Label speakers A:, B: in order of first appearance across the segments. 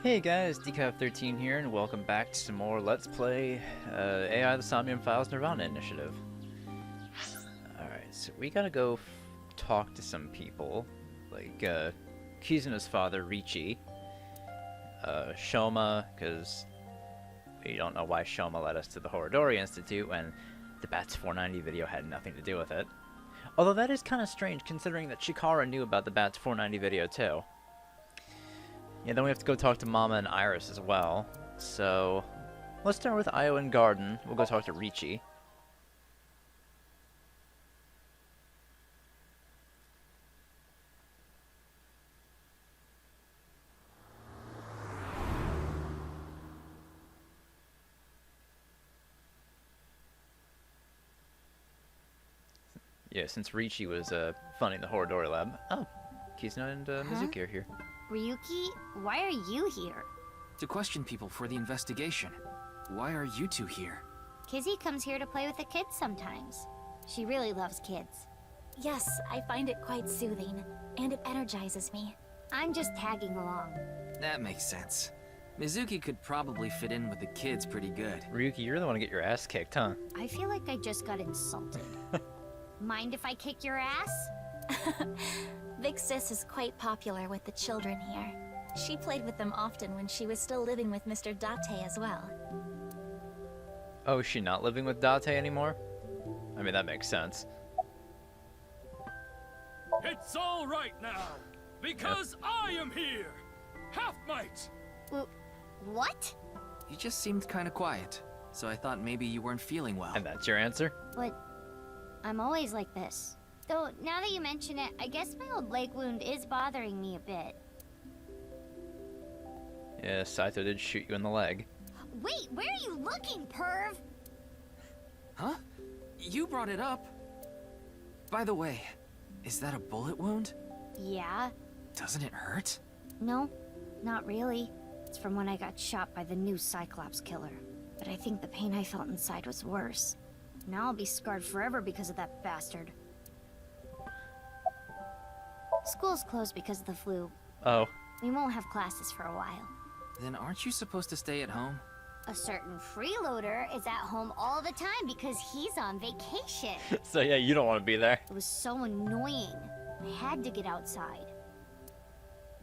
A: Hey guys, Decaf13 here, and welcome back to some more Let's Play AI the Somnium Files Nirvana Initiative. Alright, so we gotta go talk to some people, like Kizuna's father, Richi, Shoma, because we don't know why Shoma led us to the Horodori Institute when the Bats 490 video had nothing to do with it. Although that is kind of strange considering that Chikara knew about the Bats 490 video too. Yeah, then we have to go talk to Mama and Iris as well. So, let's start with Io and Garden. We'll go talk to Richi. Yeah, since Richi was funding the Horodori lab. Oh, Kizuna and Mizuki are here.
B: Ryuki, why are you here?
C: To question people for the investigation. Why are you two here?
B: Kizzy comes here to play with the kids sometimes. She really loves kids.
D: Yes, I find it quite soothing, and it energizes me.
B: I'm just tagging along.
C: That makes sense. Mizuki could probably fit in with the kids pretty good.
A: Ryuki, you're the one to get your ass kicked, huh?
B: I feel like I just got insulted. Mind if I kick your ass?
D: Big Sis is quite popular with the children here. She played with them often when she was still living with Mr. Date as well.
A: Oh, is she not living with Date anymore? I mean, that makes sense.
E: It's all right now, because I am here! Half-Might!
B: What?
C: You just seemed kind of quiet, so I thought maybe you weren't feeling well.
A: And that's your answer?
B: But I'm always like this. Though, now that you mention it, I guess my old leg wound is bothering me a bit.
A: Yeah, Saito did shoot you in the leg.
B: Wait, where are you looking, perv?
C: Huh? You brought it up. By the way, is that a bullet wound?
B: Yeah.
C: Doesn't it hurt?
B: No, not really. It's from when I got shot by the new Cyclops killer. But I think the pain I felt inside was worse. Now I'll be scarred forever because of that bastard. School's closed because of the flu.
A: Oh.
B: We won't have classes for a while.
C: Then aren't you supposed to stay at home?
B: A certain freeloader is at home all the time because he's on vacation.
A: So yeah, you don't want to be there.
B: It was so annoying. I had to get outside.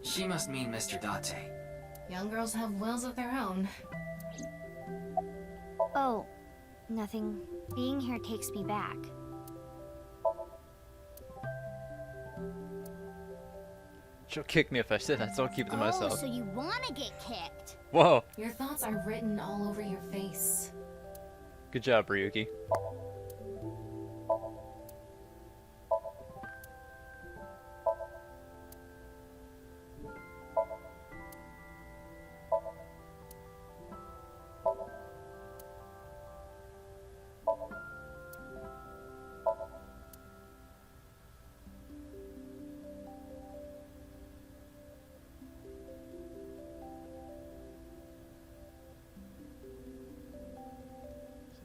C: She must mean Mr. Date.
F: Young girls have wills of their own.
B: Oh, nothing. Being here takes me back.
A: She'll kick me if I say that, so I'll keep it to myself.
B: Oh, so you want to get kicked?
A: Whoa.
F: Your thoughts are written all over your face.
A: Good job, Ryuki.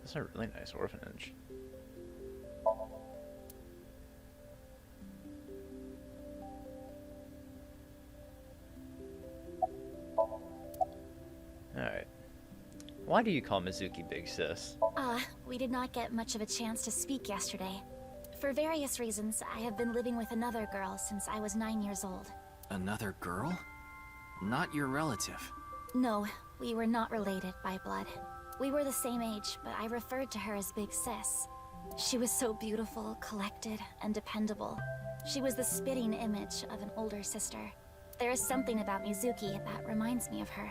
A: It's a really nice orphanage. Alright. Why do you call Mizuki Big Sis?
D: We did not get much of a chance to speak yesterday. For various reasons, I have been living with another girl since I was 9 years old.
C: Another girl? Not your relative.
D: No, we were not related by blood. We were the same age, but I referred to her as Big Sis. She was so beautiful, collected, and dependable. She was the spitting image of an older sister. There is something about Mizuki that reminds me of her.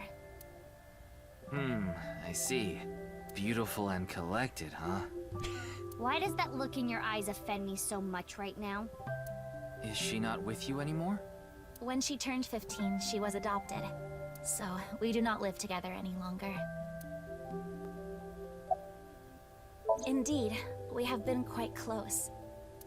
C: I see. Beautiful and collected, huh?
B: Why does that look in your eyes offend me so much right now?
C: Is she not with you anymore?
D: When she turned 15, she was adopted. So, we do not live together any longer. Indeed, we have been quite close.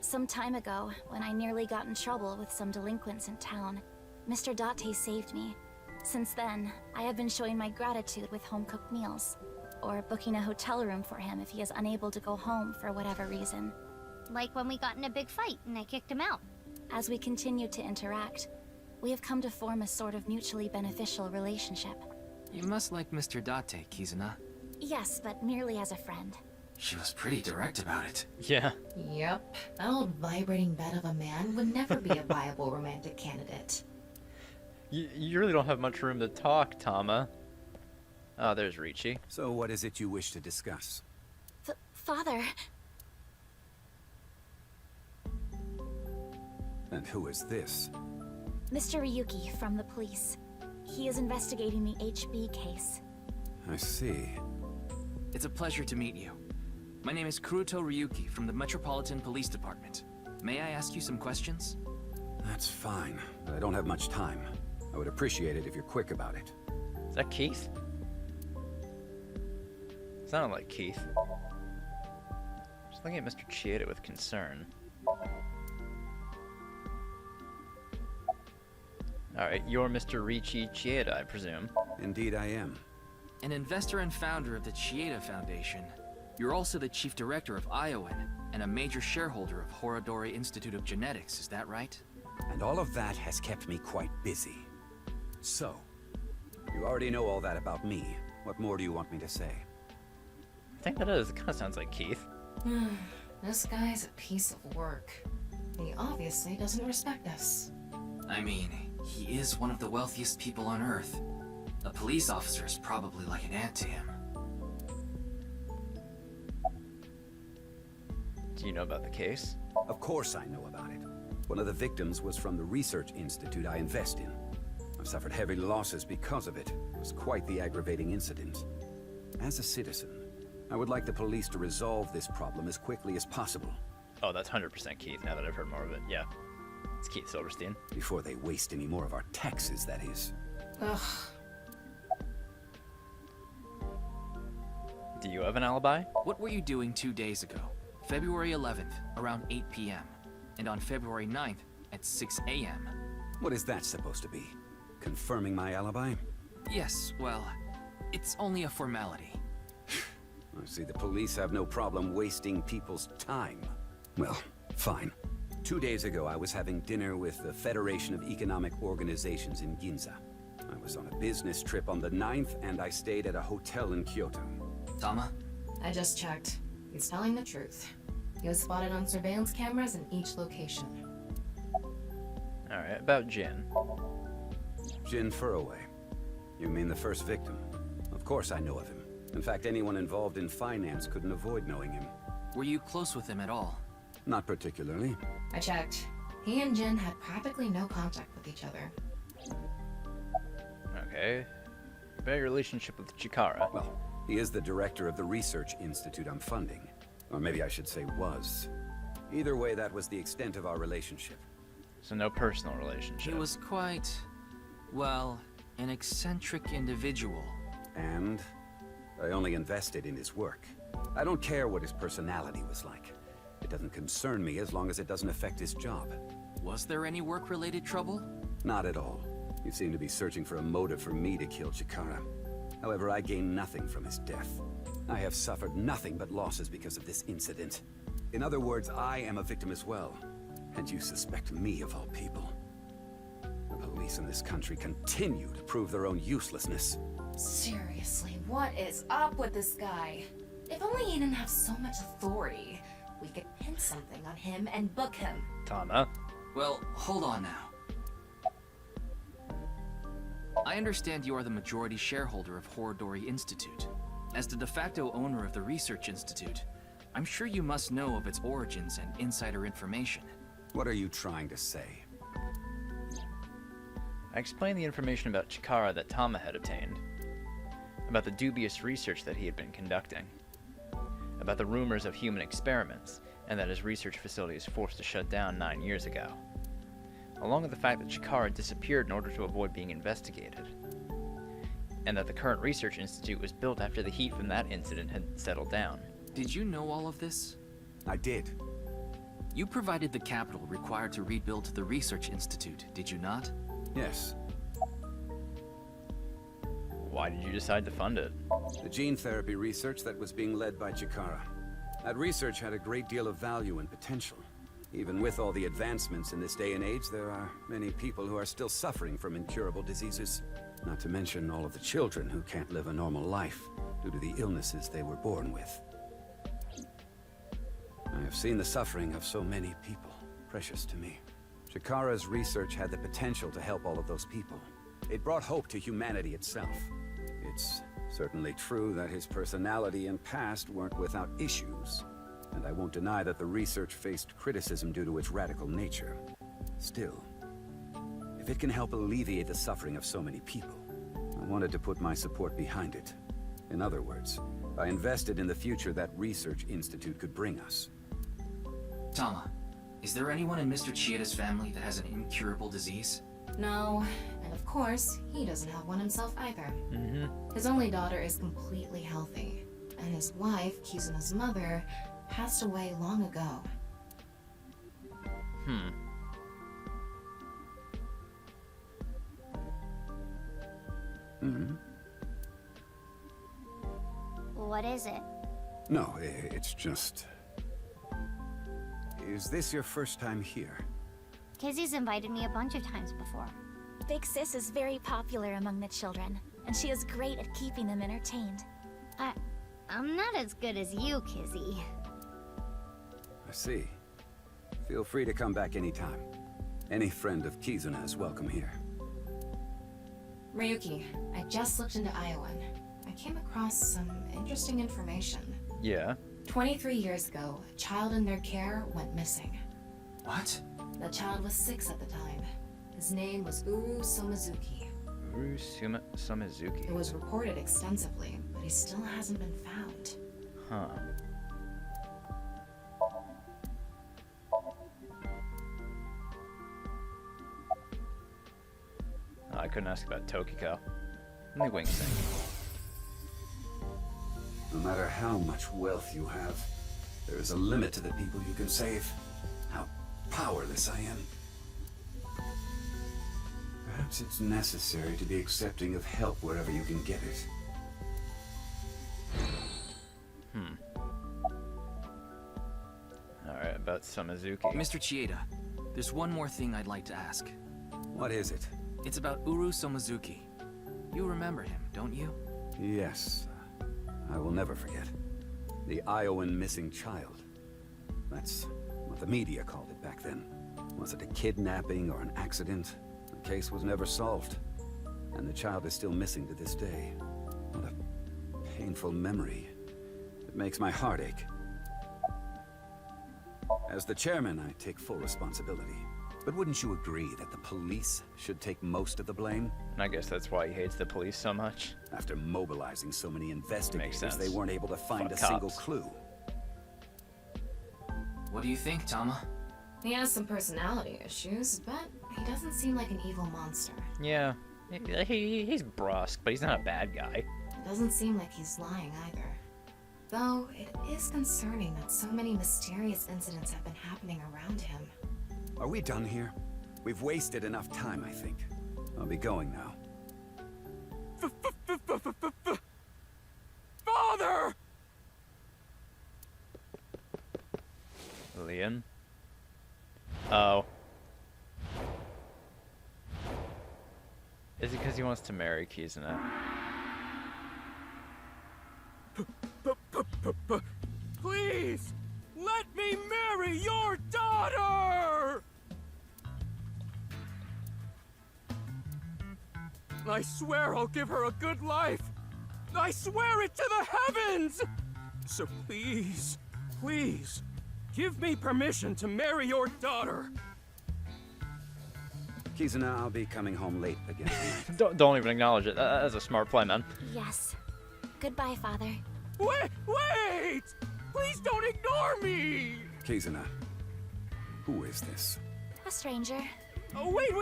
D: Some time ago, when I nearly got in trouble with some delinquents in town, Mr. Date saved me. Since then, I have been showing my gratitude with home-cooked meals, or booking a hotel room for him if he is unable to go home for whatever reason.
B: Like when we got in a big fight and I kicked him out.
D: As we continued to interact, We have come to form a sort of mutually beneficial relationship.
C: You must like Mr. Date, Kizuna.
D: Yes, but merely as a friend.
C: She was pretty direct about it.
A: Yeah.
F: Yep. That old vibrating bed of a man would never be a viable romantic candidate.
A: You really don't have much room to talk, Tama. Oh, there's Ricci.
G: So what is it you wish to discuss?
D: Father,
G: And who is this?
D: Mr. Ryuki from the police. He is investigating the HB case.
G: I see.
C: It's a pleasure to meet you. My name is Kuruto Ryuki from the Metropolitan Police Department. May I ask you some questions?
G: That's fine, but I don't have much time. I would appreciate it if you're quick about it.
A: Is that Keith? Sounded like Keith. Just looking at Mr. Chieda with concern. Alright, you're Mr. Ricci Chieda, I presume.
G: Indeed I am.
C: An investor and founder of the Chieda Foundation. You're also the chief director of Iowan and a major shareholder of Horodori Institute of Genetics, is that right?
G: And all of that has kept me quite busy. So, you already know all that about me. What more do you want me to say?
A: I think that is. It kind of sounds like Keith.
F: This guy's a piece of work. He obviously doesn't respect us.
C: I mean, he is one of the wealthiest people on Earth. A police officer is probably like an ant to him.
A: Do you know about the case?
G: Of course I know about it. One of the victims was from the research institute I invest in. I've suffered heavy losses because of it. It was quite the aggravating incident. As a citizen, I would like the police to resolve this problem as quickly as possible.
A: Oh, that's 100% Keith, now that I've heard more of it. Yeah. It's Keith Silverstein.
G: Before they waste any more of our taxes, that is.
F: Ugh.
A: Do you have an alibi?
C: What were you doing 2 days ago? February 11th, around 8 p.m. And on February 9th, at 6 a.m.
G: What is that supposed to be? Confirming my alibi?
C: Yes, well, it's only a formality.
G: I see the police have no problem wasting people's time. Well, fine. 2 days ago, I was having dinner with the Federation of Economic Organizations in Ginza. I was on a business trip on the 9th, and I stayed at a hotel in Kyoto.
C: Tama?
F: I just checked. He's telling the truth. He was spotted on surveillance cameras in each location.
A: Alright, about Jin.
G: Jin Furroway. You mean the first victim? Of course I know of him. In fact, anyone involved in finance couldn't avoid knowing him.
C: Were you close with him at all?
G: Not particularly.
F: I checked. He and Jin had practically no contact with each other.
A: Okay. About your relationship with Chikara.
G: Well, he is the director of the research institute I'm funding. Or maybe I should say was. Either way, that was the extent of our relationship.
A: So no personal relationship.
C: He was quite, well, an eccentric individual.
G: And I only invested in his work. I don't care what his personality was like. It doesn't concern me as long as it doesn't affect his job.
C: Was there any work-related trouble?
G: Not at all. You seem to be searching for a motive for me to kill Chikara. However, I gain nothing from his death. I have suffered nothing but losses because of this incident. In other words, I am a victim as well. And you suspect me of all people. The police in this country continue to prove their own uselessness.
F: Seriously, what is up with this guy? If only he didn't have so much authority, we could pin something on him and book him.
A: Tama.
C: Well, hold on now. I understand you are the majority shareholder of Horodori Institute. As the de facto owner of the Research Institute, I'm sure you must know of its origins and insider information.
G: What are you trying to say?
A: I explained the information about Chikara that Tama had obtained. About the dubious research that he had been conducting. About the rumors of human experiments, and that his research facility was forced to shut down 9 years ago. Along with the fact that Chikara disappeared in order to avoid being investigated. And that the current research institute was built after the heat from that incident had settled down.
C: Did you know all of this?
G: I did.
C: You provided the capital required to rebuild the Research Institute, did you not?
G: Yes.
A: Why did you decide to fund it?
G: The gene therapy research that was being led by Chikara. That research had a great deal of value and potential. Even with all the advancements in this day and age, there are many people who are still suffering from incurable diseases. Not to mention all of the children who can't live a normal life due to the illnesses they were born with. I have seen the suffering of so many people, precious to me. Chikara's research had the potential to help all of those people. It brought hope to humanity itself. It's certainly true that his personality and past weren't without issues, and I won't deny that the research faced criticism due to its radical nature. Still, if it can help alleviate the suffering of so many people, I wanted to put my support behind it. In other words, I invested in the future that research institute could bring us.
C: Tama, is there anyone in Mr. Chieda's family that has an incurable disease?
F: No, and of course, he doesn't have one himself either. His only daughter is completely healthy, and his wife, Kizuna's mother, passed away long ago.
B: What is it?
G: No, it's just... Is this your first time here?
B: Kizzy's invited me a bunch of times before.
D: Big Sis is very popular among the children, and she is great at keeping them entertained.
B: I'm not as good as you, Kizzy.
G: I see. Feel free to come back anytime. Any friend of Kizuna is welcome here.
F: Ryuki, I just looked into Iowan. I came across some interesting information.
A: Yeah.
F: 23 years ago, a child in their care went missing.
C: What?
F: The child was 6 at the time. His name was Uru Somizuki.
A: Uru Somizuki.
F: It was reported extensively, but he still hasn't been found.
A: Huh. Oh, I couldn't ask about Tokiko. Let me wing sing.
G: No matter how much wealth you have, there is a limit to the people you can save. How powerless I am. Perhaps it's necessary to be accepting of help wherever you can get it.
A: Alright, about Somizuki.
C: Mr. Chieda, there's one more thing I'd like to ask.
G: What is it?
C: It's about Uru Somizuki. You remember him, don't you?
G: Yes. I will never forget. The Iowan missing child. That's what the media called it back then. Was it a kidnapping or an accident? The case was never solved. And the child is still missing to this day. What a painful memory. It makes my heart ache. As the chairman, I take full responsibility. But wouldn't you agree that the police should take most of the blame?
A: And I guess that's why he hates the police so much.
G: After mobilizing so many investigators,
A: sense.
G: they weren't able to find
A: Fuck
G: a single
A: cops.
G: clue.
C: What do you think, Tama?
F: He has some personality issues, but he doesn't seem like an evil monster.
A: Yeah. He's brusque, but he's not a bad guy.
F: It doesn't seem like he's lying either. Though, it is concerning that so many mysterious incidents have been happening around him.
G: Are we done here? We've wasted enough time, I think. I'll be going now.
E: Father!
A: Leon? Oh. Is it because he wants to marry Kizuna?
E: Please! Let me marry your daughter! I swear I'll give her a good life! I swear it to the heavens! So please, please, give me permission to marry your daughter!
G: Kizuna, I'll be coming home late again tonight.
A: Don't even acknowledge it. That's a smart play, man.
D: Yes. Goodbye, Father.
E: Wait! Please don't ignore me!
G: Kizuna, who is this?
D: A stranger.
E: Oh, wait!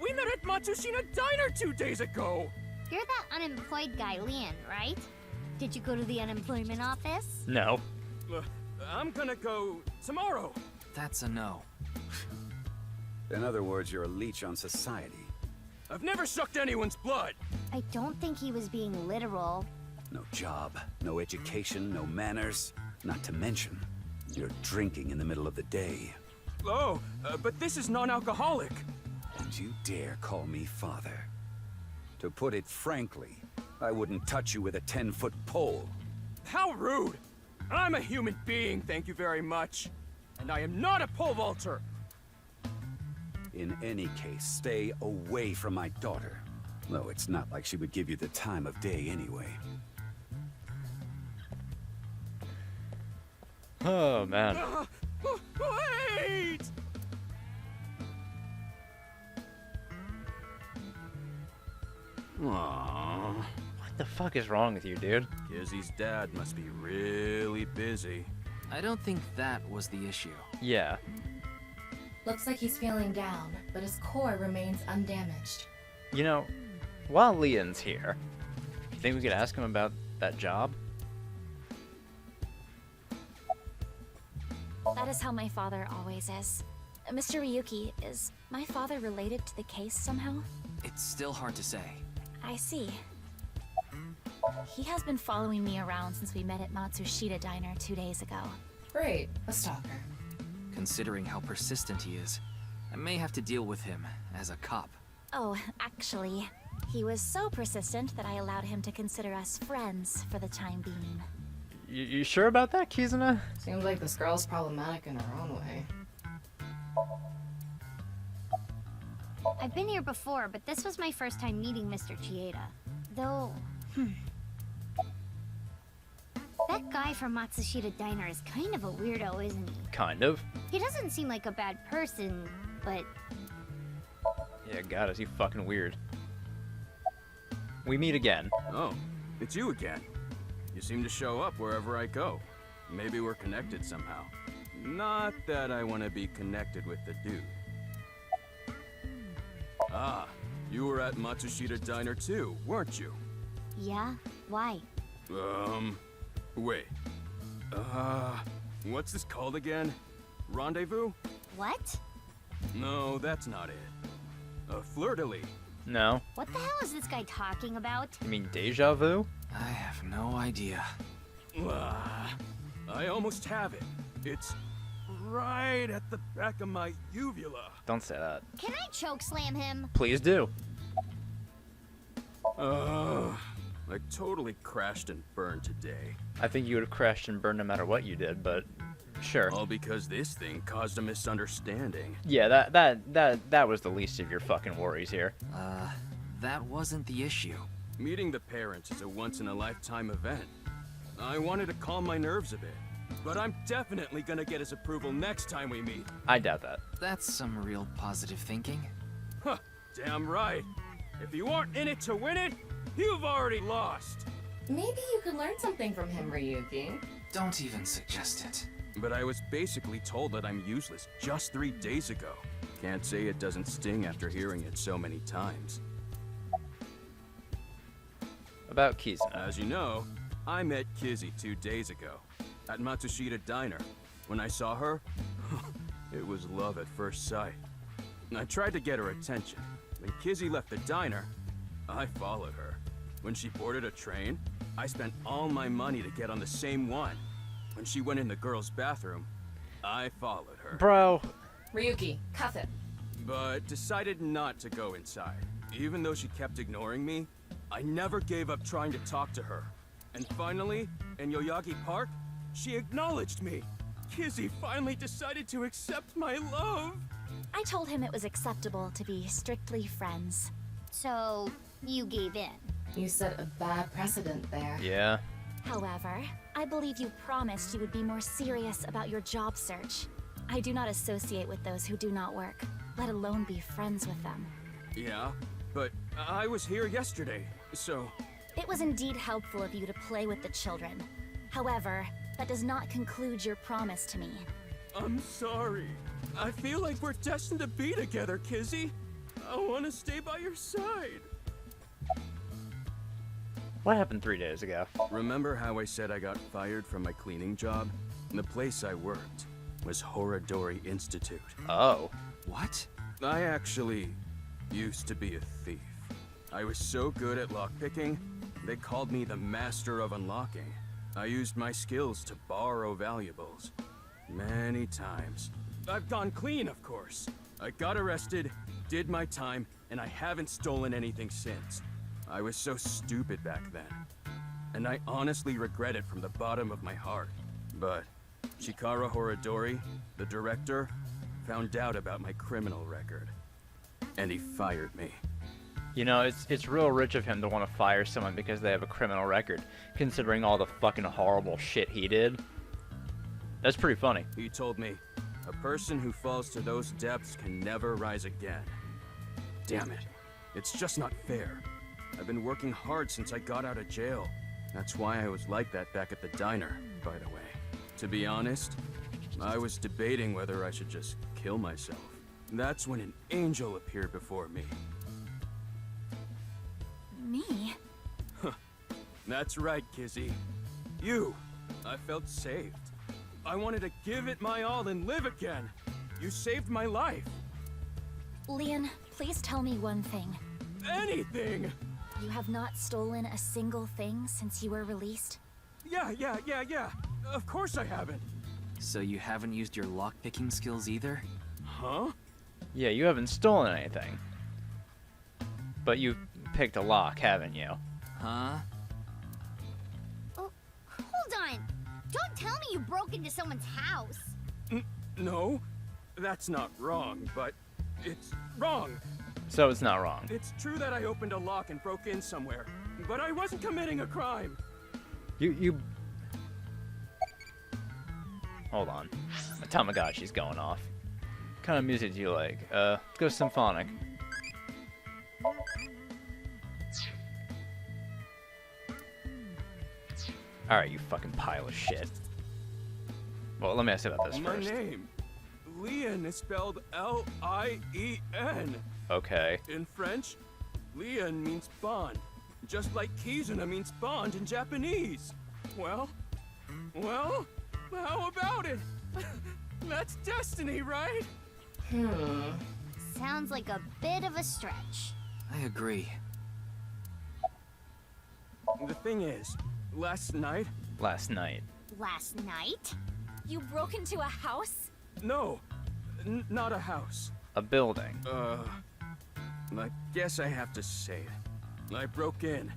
E: We met at Matsushina Diner 2 days ago!
B: You're that unemployed guy, Leon, right? Did you go to the unemployment office?
A: No.
E: I'm gonna go tomorrow.
C: That's a no.
G: In other words, you're a leech on society.
E: I've never sucked anyone's blood.
B: I don't think he was being literal.
G: No job, no education, no manners. Not to mention, you're drinking in the middle of the day.
E: Oh, but this is non-alcoholic.
G: And you dare call me father? To put it frankly, I wouldn't touch you with a 10-foot pole.
E: How rude! I'm a human being, thank you very much. And I am not a pole vaulter.
G: In any case, stay away from my daughter. Though it's not like she would give you the time of day anyway.
A: Oh, man.
E: Wait! Aww.
A: What the fuck is wrong with you, dude?
E: Kizzy's dad must be really busy.
C: I don't think that was the issue.
A: Yeah.
F: Looks like he's feeling down, but his core remains undamaged.
A: You know, while Leon's here, you think we could ask him about that job?
D: That is how my father always is. Mr. Ryuki, is my father related to the case somehow?
C: It's still hard to say.
D: I see. He has been following me around since we met at Matsushita Diner 2 days ago.
F: Great, a stalker.
C: Considering how persistent he is, I may have to deal with him as a cop.
D: Oh, actually, he was so persistent that I allowed him to consider us friends for the time being.
A: You sure about that, Kizuna?
F: Seems like this girl's problematic in her own way.
B: I've been here before, but this was my first time meeting Mr. Chieda. Though, that guy from Matsushita Diner is kind of a weirdo, isn't he?
A: Kind of.
B: He doesn't seem like a bad person, but
A: Yeah, God, is he fucking weird. We meet again.
E: Oh, it's you again. You seem to show up wherever I go. Maybe we're connected somehow. Not that I want to be connected with the dude. Ah, you were at Matsushita Diner too, weren't you?
B: yeah, why?
E: Wait. What's this called again? Rendezvous?
B: What?
E: No, that's not it. Fleur-de-lis.
A: No.
B: What the hell is this guy talking about?
A: You mean deja vu?
C: I have no idea.
E: I almost have it. It's right at the back of my uvula.
A: Don't say that.
B: Can I choke slam him?
A: Please do.
E: I totally crashed and burned today.
A: I think you would have crashed and burned no matter what you did, but sure.
E: All because this thing caused a misunderstanding.
A: Yeah, that was the least of your fucking worries here.
C: That wasn't the issue.
E: Meeting the parents is a once-in-a-lifetime event. I wanted to calm my nerves a bit, but I'm definitely gonna get his approval next time we meet.
A: I doubt that.
C: That's some real positive thinking.
E: Huh, damn right. If you aren't in it to win it, you've already lost.
F: Maybe you could learn something from him, Ryuki.
C: Don't even suggest it.
E: But I was basically told that I'm useless just 3 days ago. Can't say it doesn't sting after hearing it so many times.
A: About Kizuna.
E: As you know, I met Kizzy 2 days ago at Matsushita Diner. When I saw her, it was love at first sight. I tried to get her attention. When Kizzy left the diner, I followed her. When she boarded a train, I spent all my money to get on the same one. When she went in the girls' bathroom, I followed her.
A: Bro.
F: Ryuki, cuff it.
E: But decided not to go inside. Even though she kept ignoring me, I never gave up trying to talk to her. And finally, in Yoyagi Park, she acknowledged me. Kizzy finally decided to accept my love.
D: I told him it was acceptable to be strictly friends.
B: So, you gave in.
F: You set a bad precedent there.
A: Yeah.
D: However, I believe you promised you would be more serious about your job search. I do not associate with those who do not work, let alone be friends with them.
E: Yeah, but I was here yesterday, so...
D: It was indeed helpful of you to play with the children. However, that does not conclude your promise to me.
E: I'm sorry. I feel like we're destined to be together, Kizzy. I want to stay by your side.
A: What happened 3 days ago?
E: Remember how I said I got fired from my cleaning job? The place I worked was Horadori Institute.
A: Oh.
C: What?
E: I actually used to be a thief. I was so good at lockpicking, they called me the master of unlocking. I used my skills to borrow valuables. Many times. I've gone clean, of course. I got arrested, did my time, and I haven't stolen anything since. I was so stupid back then. And I honestly regret it from the bottom of my heart. But Chikara Horodori, the director, found out about my criminal record. And he fired me.
A: You know, it's real rich of him to want to fire someone because they have a criminal record, considering all the fucking horrible shit he did. That's pretty funny.
E: He told me, a person who falls to those depths can never rise again. Damn it. It's just not fair. I've been working hard since I got out of jail. That's why I was like that back at the diner, by the way. To be honest, I was debating whether I should just kill myself. That's when an angel appeared before me.
D: Me?
E: That's right, Kizzy. You. I felt saved. I wanted to give it my all and live again. You saved my life.
D: Leon, please tell me one thing.
E: Anything!
D: You have not stolen a single thing since you were released?
E: Yeah. Of course I haven't.
C: So you haven't used your lockpicking skills either?
E: Huh?
A: Yeah, you haven't stolen anything. But you picked a lock, haven't you?
C: Huh?
B: Oh, hold on. Don't tell me you broke into someone's house.
E: No, that's not wrong, but it's wrong.
A: So it's not wrong.
E: It's true that I opened a lock and broke in somewhere, but I wasn't committing a crime.
A: You... Hold on. My Tamagotchi's going off. What kind of music do you like? Let's go symphonic. Alright, you fucking pile of shit. Well, let me ask you about this
E: My
A: first.
E: name, Leon, is spelled L-I-E-N.
A: Okay.
E: In French, Leon means bond, just like Kizuna means bond in Japanese. Well, how about it? That's destiny, right?
B: Sounds like a bit of a stretch.
C: I agree.
E: The thing is, last night...
A: Last night.
B: Last night?
D: You broke into a house?
E: No, not a house.
A: A building.
E: I guess I have to say it. I broke in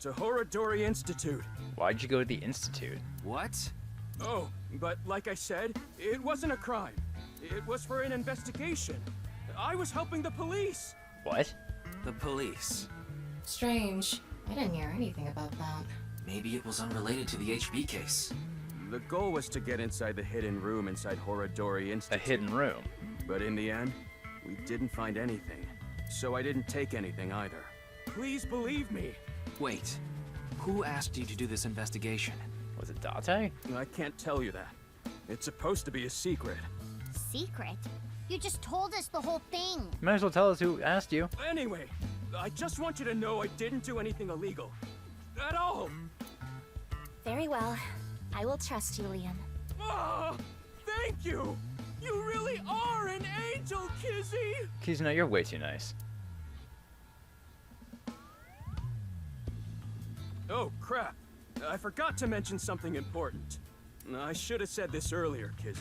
E: to Horodori Institute.
A: Why'd you go to the Institute?
C: What?
E: Oh, but like I said, it wasn't a crime. It was for an investigation. I was helping the police.
A: What?
C: The police.
F: Strange. I didn't hear anything about that.
C: Maybe it was unrelated to the HB case.
E: The goal was to get inside the hidden room inside Horodori
A: A
E: Institute.
A: hidden room.
E: But in the end, we didn't find anything. So I didn't take anything either. Please believe me.
C: Wait, who asked you to do this investigation?
A: Was it Date?
E: I can't tell you that. It's supposed to be a secret.
B: Secret? You just told us the whole thing.
A: You might as well tell us who asked you.
E: Anyway, I just want you to know I didn't do anything illegal. At all.
D: Very well. I will trust you, Leon.
E: Ah, thank you. You really are an angel, Kizzy.
A: Kizuna, you're way too nice.
E: Oh, crap. I forgot to mention something important. I should have said this earlier, Kizzy.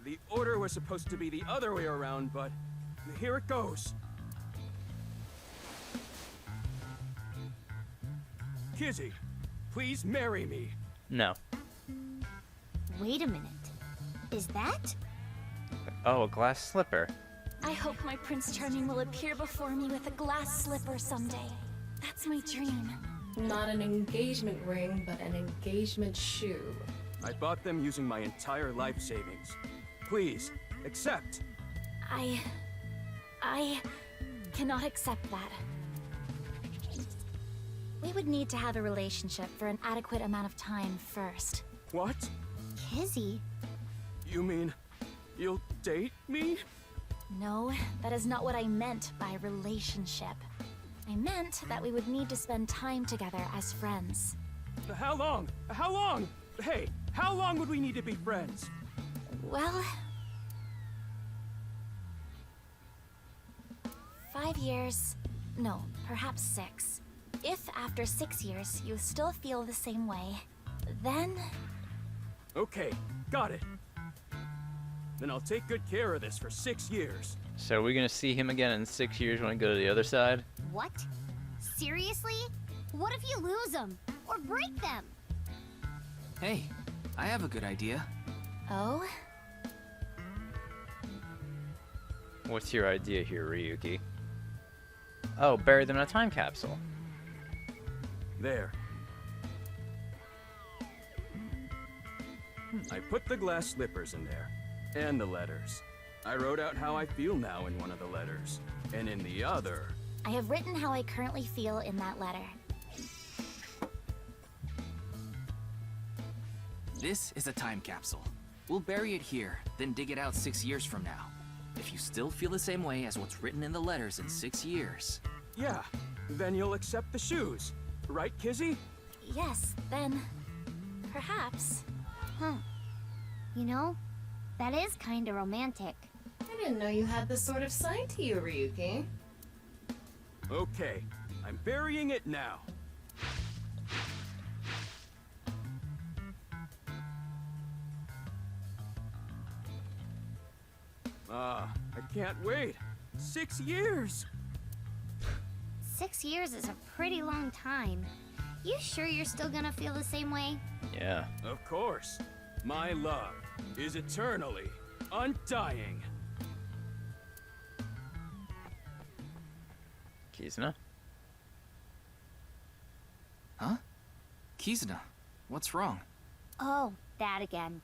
E: The order was supposed to be the other way around, but here it goes. Kizzy, please marry me.
A: No.
B: Wait a minute. Is that?
A: Oh, a glass slipper.
D: I hope my Prince Charming will appear before me with a glass slipper someday. That's my dream.
F: Not an engagement ring, but an engagement shoe.
E: I bought them using my entire life savings. Please, accept.
D: I cannot accept that. We would need to have a relationship for an adequate amount of time first.
E: What?
B: Kizzy?
E: You mean you'll date me?
D: No, that is not what I meant by relationship. I meant that we would need to spend time together as friends.
E: How long? How long? Hey, how long would we need to be friends?
D: Well... 5 years... No, perhaps 6. If after 6 years you still feel the same way, then...
E: Okay, got it. then I'll take good care of this for 6 years.
A: So we're gonna see him again in 6 years when we go to the other side?
B: What? Seriously? What if you lose them? Or break them?
C: Hey, I have a good idea.
D: Oh?
A: What's your idea here, Ryuki? Oh, bury them in a time capsule.
E: There. I put the glass slippers in there. And the letters. I wrote out how I feel now in one of the letters. And in the other...
D: I have written how I currently feel in that letter.
C: This is a time capsule. We'll bury it here, then dig it out 6 years from now. If you still feel the same way as what's written in the letters in 6 years...
E: Yeah, then you'll accept the shoes. Right, Kizzy?
D: Yes, then... perhaps.
B: Huh. You know, that is kinda romantic.
F: I didn't know you had this sort of side to you, Ryuki.
E: Okay, I'm burying it now. I can't wait. 6 years!
B: 6 years is a pretty long time. You sure you're still gonna feel the same way?
A: Yeah.
E: Of course. My love is eternally undying.
A: Kizuna?
C: Huh? Kizuna, what's wrong?
B: Oh, that again.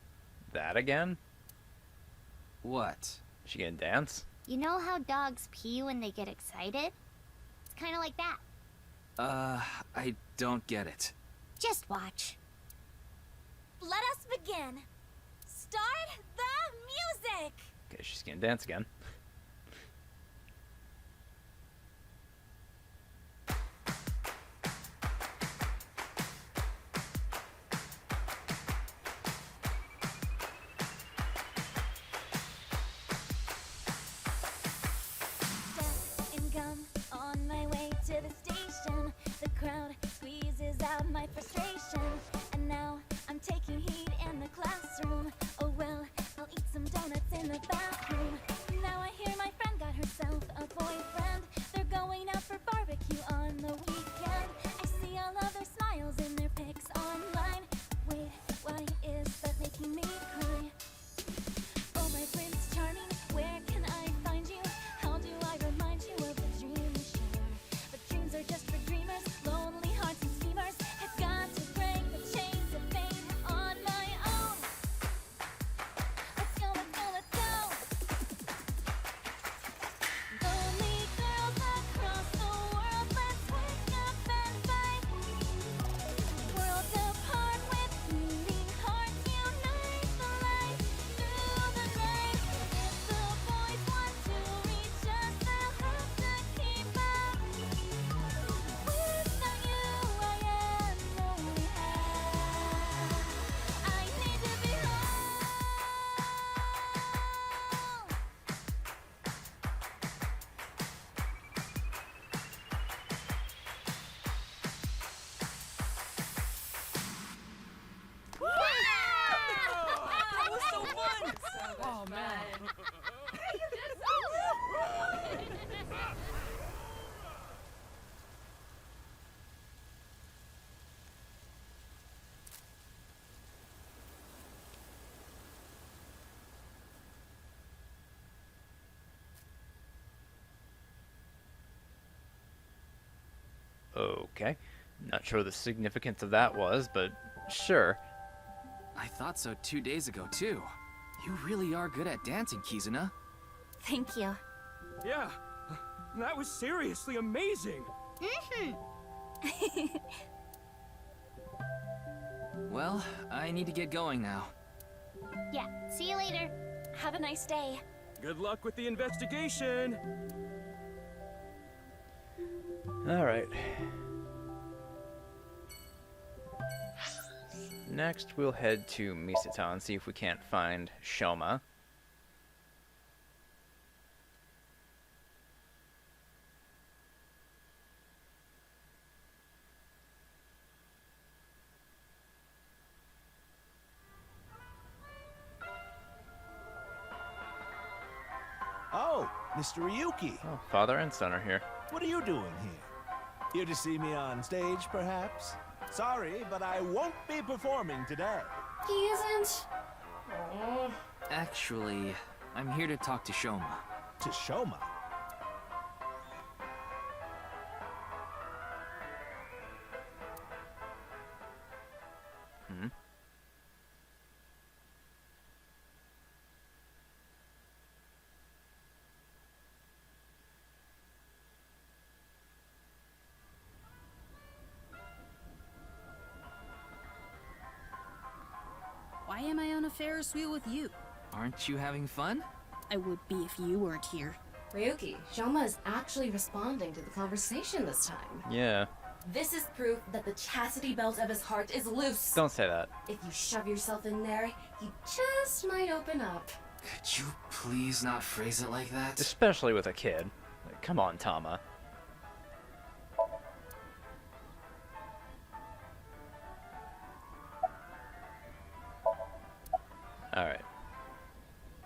A: That again?
C: What?
A: She gonna dance?
B: You know how dogs pee when they get excited? It's kinda like that.
C: I don't get it.
B: Just watch.
D: Let us begin. Start the music!
A: Okay, she's gonna dance again.
D: Death and gum on my way to the station. The crowd squeezes out my frustration. And now I'm taking heat in the classroom. Oh well, I'll eat some donuts in the bathroom. Now I hear my friend got herself a boyfriend. They're going out for barbecue on the weekend. I see all of their smiles in their pics online. Wait, why is that making me cry? Oh my Prince Charming, where can I find you? How do I remind you of the dream we share? But dreams are just for dreamers, lonely hearts and schemers. I've got to break the chains of fate on my own. Let's go, let's go, let's go. Lonely girls across the world, let's wake up and fight. Worlds apart with beating hearts, unite the light through the night. If the boys want to reach us, they'll have to keep up. Without you, I am lonely. I need to be home.
C: That was so fun! Oh, man.
A: Okay. Not sure the significance of that was, but sure.
C: I thought so 2 days ago, too. You really are good at dancing, Kizuna.
D: Thank you.
E: Yeah, that was seriously amazing.
C: Well, I need to get going now.
B: Yeah, see you later.
D: Have a nice day.
E: Good luck with the investigation.
A: Alright. Next, we'll head to Misata and see if we can't find Shoma.
H: Mr. Ryuki.
A: Oh, father and son are here.
H: What are you doing here? Here to see me on stage, perhaps? Sorry, but I won't be performing today.
F: He isn't. Aw.
C: Actually, I'm here to talk to Shoma.
H: To Shoma.
A: Hmm?
I: Why am I on a Ferris wheel with you?
C: Aren't you having fun?
I: I would be if you weren't here.
F: Ryuki, Shoma is actually responding to the conversation this time.
A: Yeah.
J: This is proof that the chastity belt of his heart is loose.
A: Don't say that.
J: If you shove yourself in there,
F: He just might open up.
C: Could you please not phrase it like that?
A: Especially with a kid. Like, come on, Tama. Alright.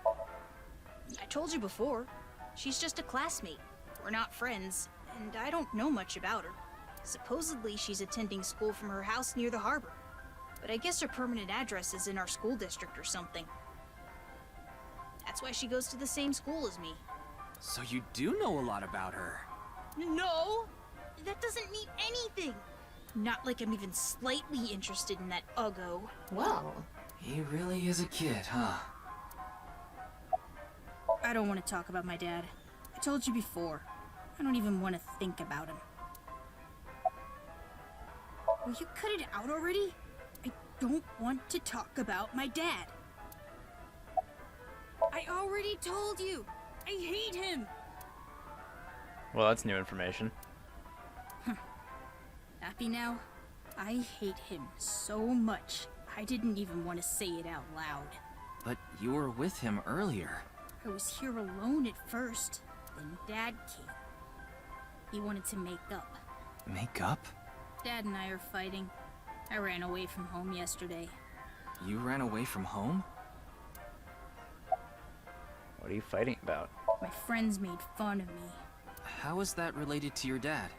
I: I told you before. She's just a classmate. We're not friends, and I don't know much about her. Supposedly, she's attending school from her house near the harbor. But I guess her permanent address is in our school district or something. That's why she goes to the same school as me.
C: So you do know a lot about her.
I: No! That doesn't mean anything! Not like I'm even slightly interested in that Uggo.
F: Well,
C: He really is a kid, huh?
I: I don't want to talk about my dad. I told you before. I don't even want to think about him. Will you cut it out already? I don't want to talk about my dad. I already told you. I hate him.
A: Well, that's new information.
I: Happy now? I hate him so much. I didn't even want to say it out loud.
C: But you were with him earlier.
I: I was here alone at first. Then Dad came. He wanted to make up.
C: Make up?
I: Dad and I are fighting. I ran away from home yesterday.
C: You ran away from home?
A: What are you fighting about?
I: My friends made fun of me.
C: How is that related to your dad?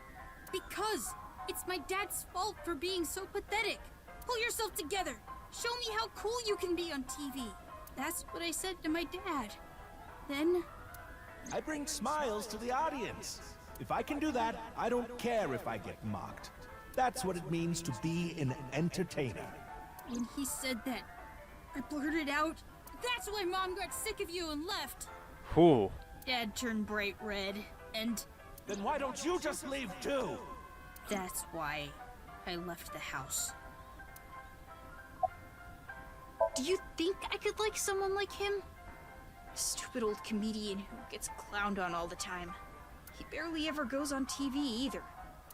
I: Because it's my dad's fault for being so pathetic. Pull yourself together. Show me how cool you can be on TV. That's what I said to my dad. Then
H: I bring smiles to the audience. If I can do that, I don't care if I get mocked. That's what it means to be an entertainer.
I: when he said that, I blurted out, "That's why Mom got sick of you and left."
A: Whew.
I: Dad turned bright red, and
H: Then why don't you just leave too?
I: that's why I left the house. Do you think I could like someone like him? Stupid old comedian who gets clowned on all the time. He barely ever goes on TV either.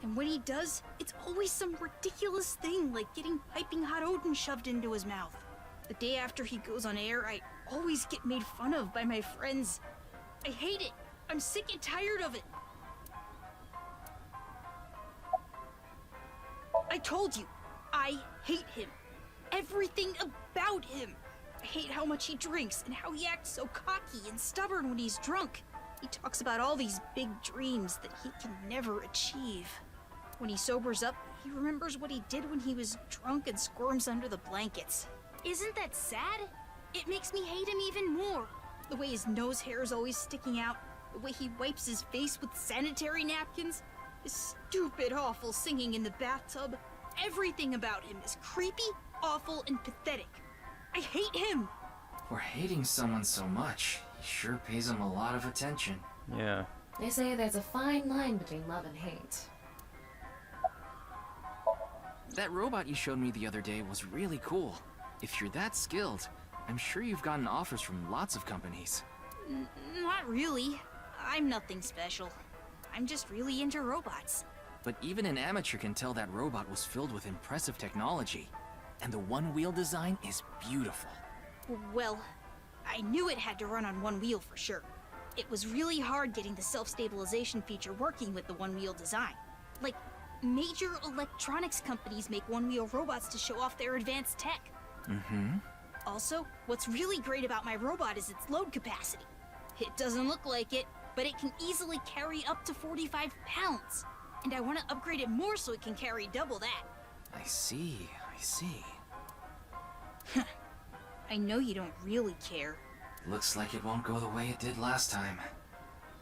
I: And when he does, it's always some ridiculous thing like getting piping hot Odin shoved into his mouth. The day after he goes on air, I always get made fun of by my friends. I hate it. I'm sick and tired of it. I told you, I hate him. Everything about him. I hate how much he drinks and how he acts so cocky and stubborn when he's drunk. He talks about all these big dreams that he can never achieve. When he sobers up, he remembers what he did when he was drunk and squirms under the blankets. Isn't that sad? It makes me hate him even more. The way his nose hair is always sticking out, the way he wipes his face with sanitary napkins, his stupid, awful singing in the bathtub. Everything about him is creepy, awful, and pathetic. I hate him!
C: For hating someone so much, he sure pays him a lot of attention.
A: Yeah.
F: They say there's a fine line between love and hate.
C: That robot you showed me the other day was really cool. If you're that skilled, I'm sure you've gotten offers from lots of companies.
I: Not really. I'm nothing special. I'm just really into robots.
C: But even an amateur can tell that robot was filled with impressive technology. And the one-wheel design is beautiful.
I: Well, I knew it had to run on one wheel for sure. It was really hard getting the self-stabilization feature working with the one-wheel design. Like, major electronics companies make one-wheel robots to show off their advanced tech.
C: Mm-hmm.
I: Also, what's really great about my robot is its load capacity. It doesn't look like it, but it can easily carry up to 45 pounds. And I want to upgrade it more so it can carry double that.
C: I see, I see.
I: I know you don't really care.
C: Looks like it won't go the way it did last time.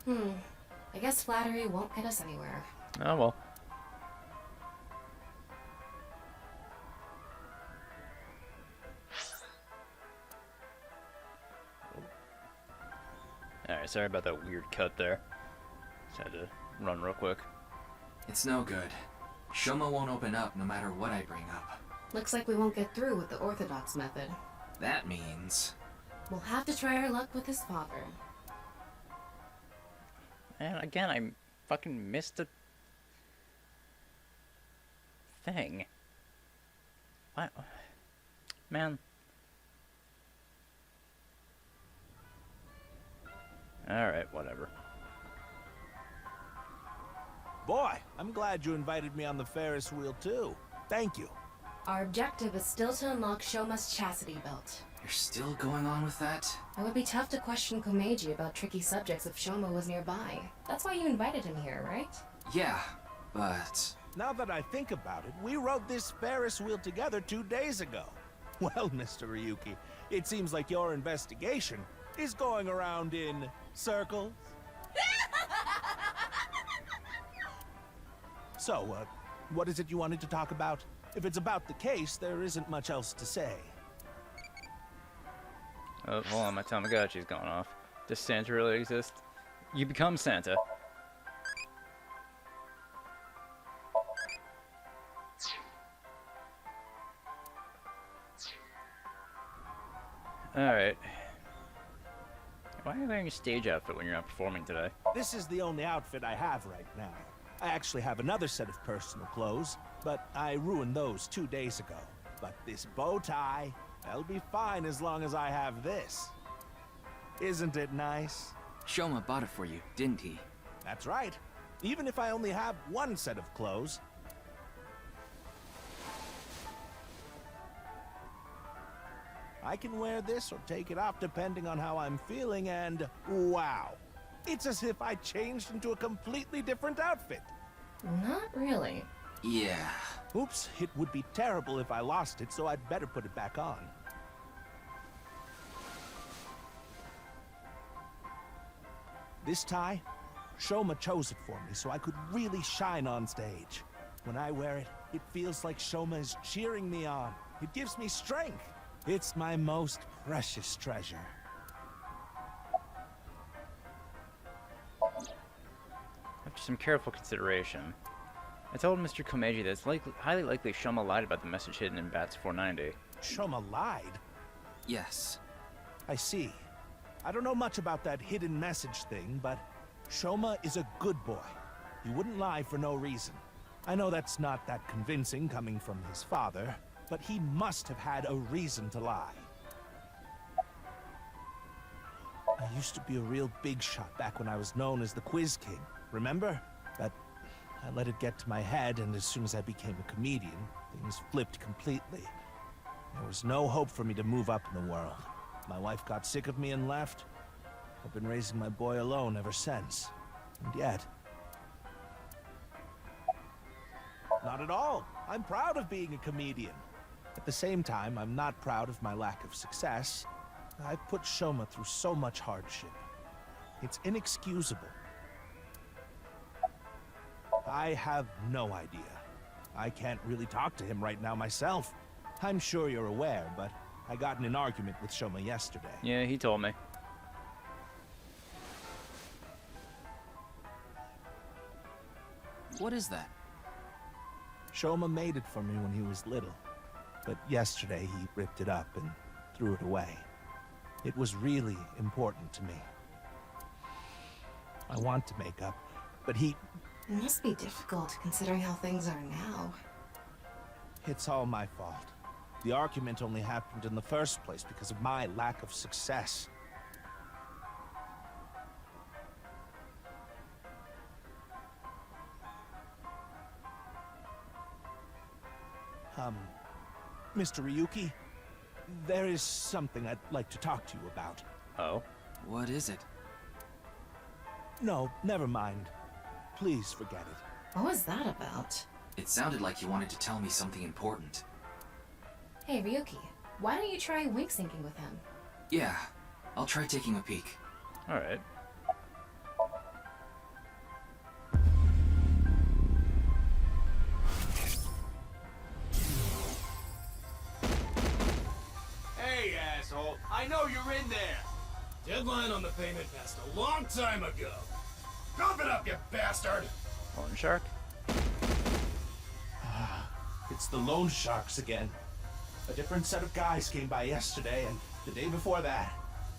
F: I guess flattery won't get us anywhere.
A: Oh well. Alright, sorry about that weird cut there. Just had to run real quick.
C: It's no good. Shoma won't open up no matter what I bring up.
F: Looks like we won't get through with the orthodox method.
C: That means...
F: We'll have to try our luck with his father.
A: And again, I fucking missed a thing. What? Man. Alright, whatever.
H: Boy, I'm glad you invited me on the Ferris wheel too. Thank you.
F: Our objective is still to unlock Shoma's chastity belt.
C: You're still going on with that?
F: It would be tough to question Komeji about tricky subjects if Shoma was nearby. That's why you invited him here, right?
C: Yeah, but...
H: Now that I think about it, we rode this Ferris wheel together 2 days ago. Well, Mr. Ryuki, it seems like your investigation is going around in circles. So, what is it you wanted to talk about? If it's about the case, there isn't much else to say.
A: Oh, hold on, my Tamagotchi's going off. Does Santa really exist? You become Santa. Alright. Why are you wearing a stage outfit when you're not performing today?
H: This is the only outfit I have right now. I actually have another set of personal clothes, but I ruined those 2 days ago. But this bow tie, that'll be fine as long as I have this. Isn't it nice?
C: Shoma bought it for you, didn't he?
H: That's right. Even if I only have one set of clothes. I can wear this or take it off depending on how I'm feeling, and wow. It's as if I changed into a completely different outfit.
F: Not really.
C: Yeah.
H: Oops, it would be terrible if I lost it, so I'd better put it back on. This tie, Shoma chose it for me so I could really shine on stage. When I wear it, it feels like Shoma is cheering me on. It gives me strength. It's my most precious treasure.
A: After some careful consideration, I told Mr. Komeji that it's highly likely Shoma lied about the message hidden in Bats 490.
H: Shoma lied?
C: Yes.
H: I see. I don't know much about that hidden message thing, but Shoma is a good boy. He wouldn't lie for no reason. I know that's not that convincing coming from his father, but he must have had a reason to lie. I used to be a real big shot back when I was known as the Quiz King, remember? But I let it get to my head, and as soon as I became a comedian, things flipped completely. There was no hope for me to move up in the world. My wife got sick of me and left. I've been raising my boy alone ever since. And yet... Not at all. I'm proud of being a comedian. At the same time, I'm not proud of my lack of success. I've put Shoma through so much hardship. It's inexcusable. I have no idea. I can't really talk to him right now myself. I'm sure you're aware, but I got in an argument with Shoma yesterday.
A: Yeah, he told me.
C: What is that?
H: Shoma made it for me when he was little, but yesterday he ripped it up and threw it away. It was really important to me. I want to make up, but he...
F: It must be difficult considering how things are now.
H: It's all my fault. The argument only happened in the first place because of my lack of success. Mr. Ryuki, there is something I'd like to talk to you about.
A: Oh?
C: What is it?
H: No, never mind. Please forget it.
F: What was that about?
C: It sounded like you wanted to tell me something important.
F: Hey, Ryuki, why don't you try wink syncing with him?
C: Yeah, I'll try taking a peek.
A: Alright.
K: Hey, asshole. I know you're in there. Deadline on the payment passed a long time ago. Drop it up, you bastard!
A: Loan shark?
H: It's the loan sharks again. A different set of guys came by yesterday and the day before that.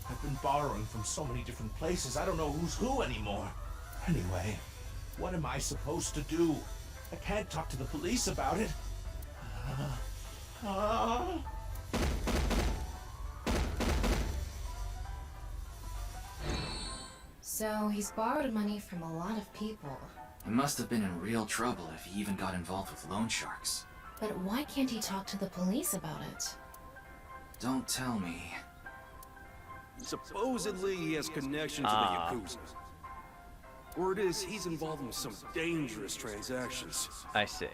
H: I've been borrowing from so many different places, I don't know who's who anymore. Anyway, what am I supposed to do? I can't talk to the police about it.
F: So, he's borrowed money from a lot of people.
C: He must have been in real trouble if he even got involved with loan sharks.
F: But why can't he talk to the police about it?
C: Don't tell me.
E: Supposedly he has connection to the Yakuza. Word is he's involved in some dangerous transactions.
A: I see.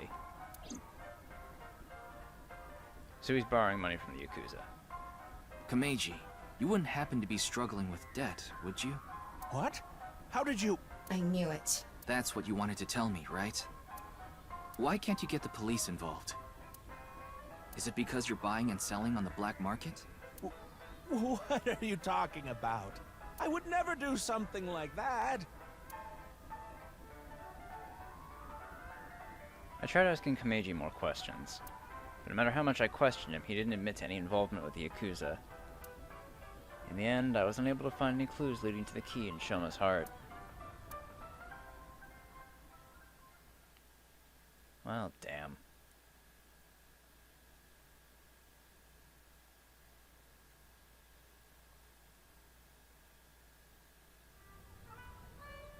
A: So he's borrowing money from the Yakuza.
C: Komeji, you wouldn't happen to be struggling with debt, would you?
H: What? How did you...
F: I knew it.
C: That's what you wanted to tell me, right? Why can't you get the police involved? Is it because you're buying and selling on the black market?
H: What are you talking about? I would never do something like that.
A: I tried asking Komeji more questions, but no matter how much I questioned him, he didn't admit to any involvement with the Yakuza. In the end, I was unable to find any clues leading to the key in Shoma's heart. Well, damn.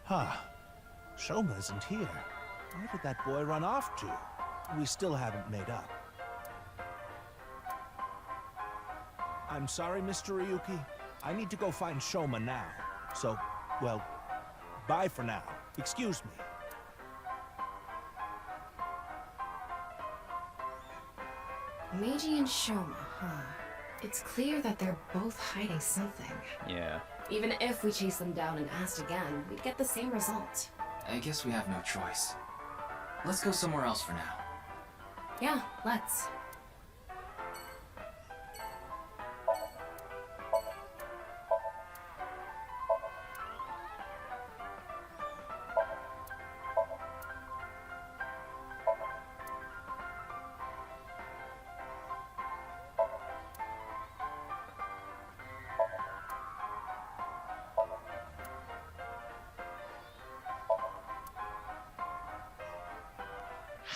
H: Huh. Shoma isn't here. Where did that boy run off to? We still haven't made up. I'm sorry, Mr. Ryuki. I need to go find Shoma now. So, well, bye for now. Excuse me.
F: Meiji and Shoma, huh? It's clear that they're both hiding something.
A: Yeah.
J: Even if we chased them down and asked again, we'd get the same result.
C: I guess we have no choice. Let's go somewhere else for now.
F: Yeah, let's.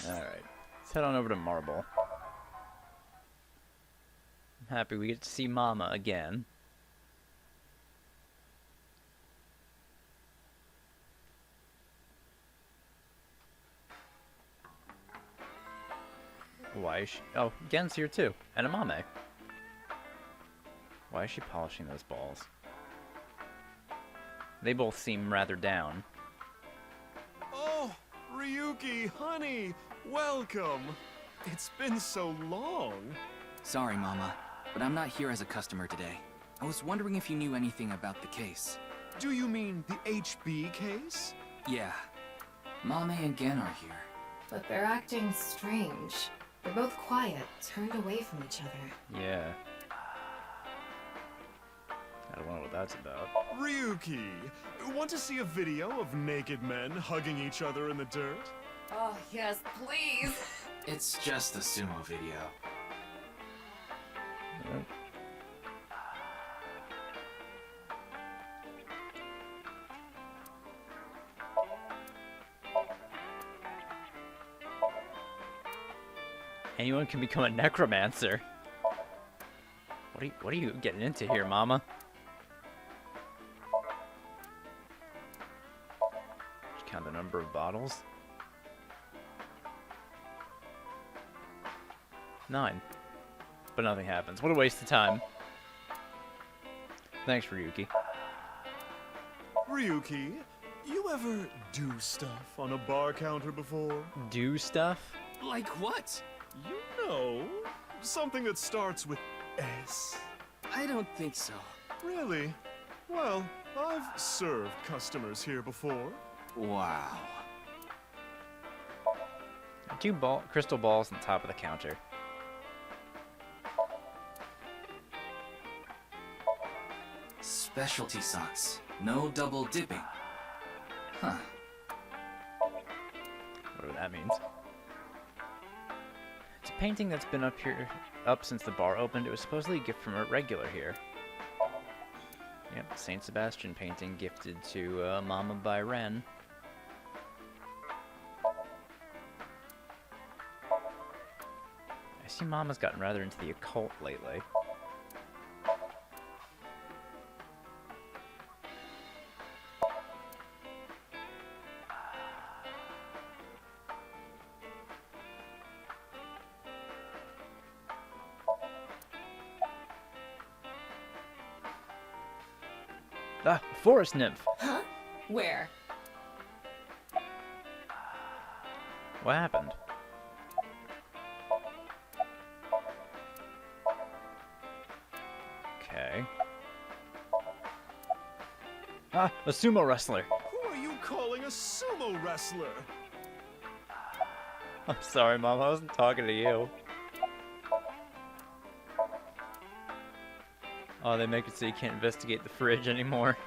A: Alright. Let's head on over to Marble. I'm happy we get to see Mama again. Why is she... Oh, Gen's here too. And Amame. Why is she polishing those balls? They both seem rather down.
L: Oh, Ryuki, honey, welcome. It's been so long.
C: Sorry, Mama, but I'm not here as a customer today. I was wondering if you knew anything about the case.
L: Do you mean the HB case?
C: Yeah. Mame and Gen are here.
F: But they're acting strange. They're both quiet, turned away from each other.
A: Yeah. I don't know what that's about.
L: Ryuki, want to see a video of naked men hugging each other in the dirt?
J: Oh, yes, please.
C: It's just a sumo video.
A: Yep. Anyone can become a necromancer. What are you getting into here, Mama? Just count the number of bottles. 9. But nothing happens. What a waste of time. Thanks, Ryuki.
L: Ryuki, you ever do stuff on a bar counter before?
A: Do stuff?
C: Like what?
L: You know, something that starts with S.
C: I don't think so.
L: Really? Well, I've served customers here before.
C: Wow.
A: Two crystal balls on top of the counter.
C: Specialty socks. No double dipping. Huh.
A: Whatever that means. It's a painting that's been up since the bar opened. It was supposedly a gift from a regular here. Yep, Saint Sebastian painting gifted to Mama by Ren. I see Mama's gotten rather into the occult lately. Ah, forest nymph.
J: Huh? Where?
A: What happened? Okay. Ah, a sumo wrestler.
L: Who are you calling a sumo wrestler?
A: I'm sorry, Mom. I wasn't talking to you. Oh, they make it so you can't investigate the fridge anymore.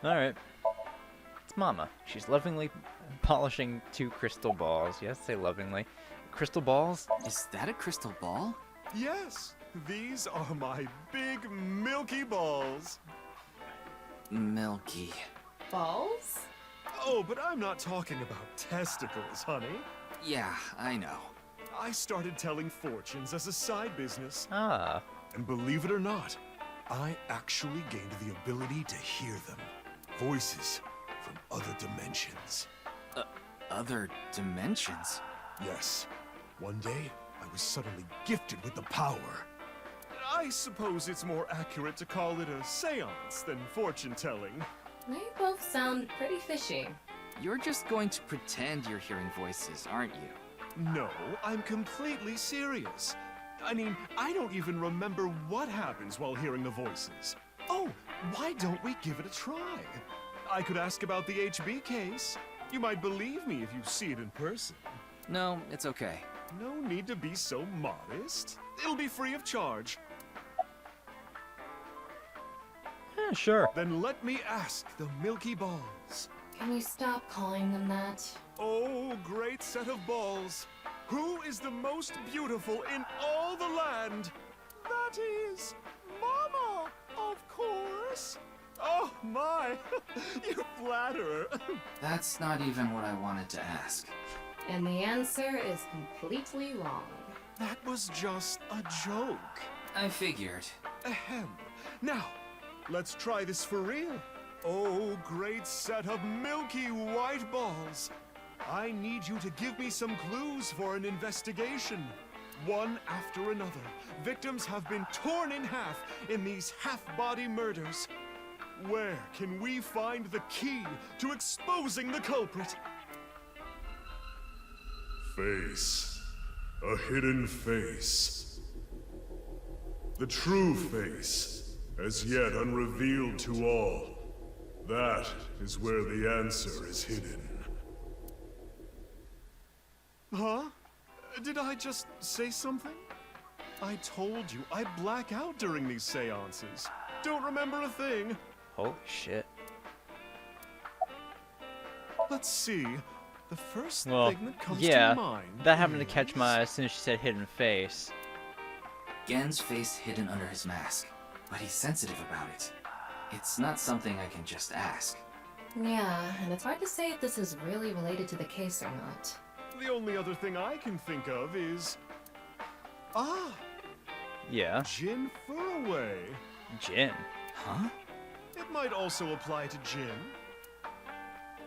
A: Alright. It's Mama. She's lovingly polishing two crystal balls. Yes, say lovingly. Crystal balls?
C: Is that a crystal ball?
L: Yes, these are my big milky balls.
C: Milky.
J: Balls?
L: Oh, but I'm not talking about testicles, honey.
C: Yeah, I know.
L: I started telling fortunes as a side business.
A: Ah.
L: And believe it or not, I actually gained the ability to hear them. Voices from other dimensions.
C: Other dimensions?
L: Yes. One day, I was suddenly gifted with the power. I suppose it's more accurate to call it a seance than fortune-telling.
F: They both sound pretty fishy.
C: You're just going to pretend you're hearing voices, aren't you?
L: No, I'm completely serious. I mean, I don't even remember what happens while hearing the voices. Oh, why don't we give it a try? I could ask about the HB case. You might believe me if you see it in person.
C: No, it's okay.
L: No need to be so modest. It'll be free of charge.
A: Yeah, sure.
L: Then let me ask the Milky Balls.
F: Can you stop calling them that?
L: Oh, great set of balls. Who is the most beautiful in all the land? That is Mama, of course. Oh, my. You flatterer.
C: That's not even what I wanted to ask.
F: And the answer is completely wrong.
L: That was just a joke.
C: I figured.
L: Ahem. Now, let's try this for real. Oh, great set of milky white balls. I need you to give me some clues for an investigation. One after another, victims have been torn in half in these half-body murders. Where can we find the key to exposing the culprit?
M: Face. A hidden face. The true face, as yet unrevealed to all. That is where the answer is hidden.
L: Huh? Did I just say something? I told you, I black out during these seances. Don't remember a thing.
A: Holy shit.
L: Let's see. The first thing that comes
A: yeah,
L: to mind.
A: That happened to catch my eye as soon as she said hidden face.
C: Gen's face hidden under his mask, but he's sensitive about it. It's not something I can just ask.
F: Yeah, and it's hard to say if this is really related to the case or not.
L: The only other thing I can think of is... Ah!
A: Yeah.
L: Jin Furaway.
A: Jin?
C: Huh?
L: It might also apply to Jin.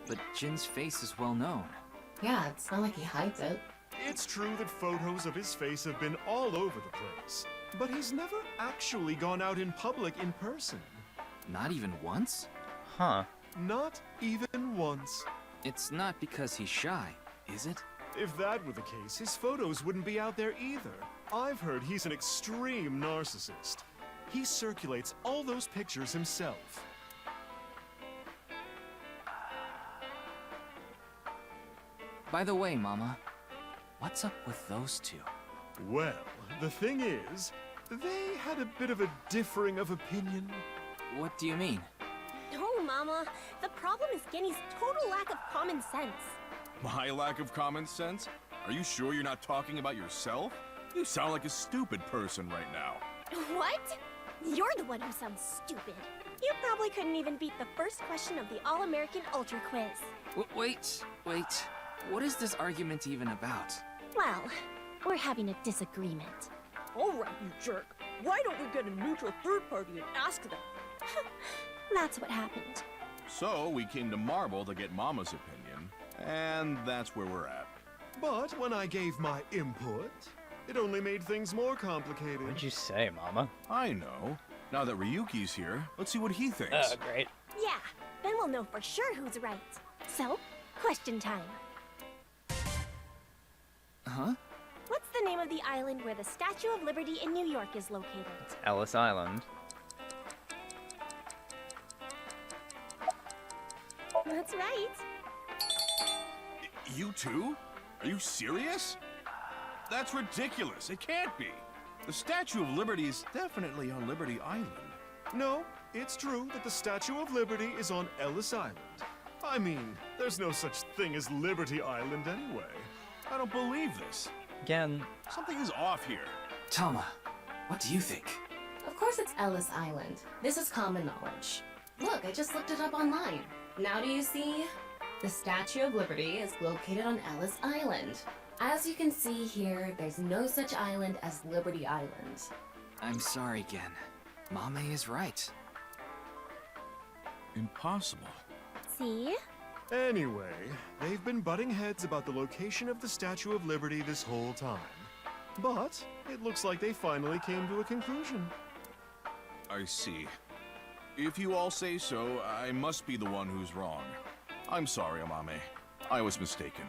C: But Jin's face is well known.
F: Yeah, it's not like he hides it.
L: It's true that photos of his face have been all over the place, but he's never actually gone out in public in person.
C: Not even once?
A: Huh.
L: Not even once.
C: It's not because he's shy, is it?
L: If that were the case, his photos wouldn't be out there either. I've heard he's an extreme narcissist. He circulates all those pictures himself.
C: By the way, Mama, what's up with those two?
L: Well, the thing is, they had a bit of a differing of opinion.
C: What do you mean?
N: No, Mama. The problem is Genny's total lack of common sense.
E: My lack of common sense? Are you sure you're not talking about yourself? You sound like a stupid person right now.
N: What? You're the one who sounds stupid. You probably couldn't even beat the first question of the All-American Ultra Quiz.
C: Wait. What is this argument even about?
N: Well, we're having a disagreement.
I: All right, you jerk. Why don't we get a neutral third party and ask them?
N: That's what happened.
E: So, we came to Marble to get Mama's opinion, and that's where we're at.
L: But when I gave my input, it only made things more complicated.
A: What'd you say, Mama?
E: I know. Now that Ryuki's here, let's see what he thinks.
A: Great.
N: Yeah, then we'll know for sure who's right. So, question time.
C: Huh?
N: What's the name of the island where the Statue of Liberty in New York is located?
A: It's Ellis Island.
N: That's right.
E: You too? Are you serious? That's ridiculous. It can't be. The Statue of Liberty is definitely on Liberty Island.
L: No, it's true that the Statue of Liberty is on Ellis Island. I mean, there's no such thing as Liberty Island anyway.
E: I don't believe this.
A: Again.
E: Something is off here.
C: Tama, what do you think?
F: Of course it's Ellis Island. This is common knowledge. Look, I just looked it up online. Now do you see? The Statue of Liberty is located on Ellis Island. As you can see here, there's no such island as Liberty Island.
C: I'm sorry, Gen. Mame is right.
E: Impossible.
N: See?
L: Anyway, they've been butting heads about the location of the Statue of Liberty this whole time. But it looks like they finally came to a conclusion.
E: I see. If you all say so, I must be the one who's wrong. I'm sorry, Amame. I was mistaken.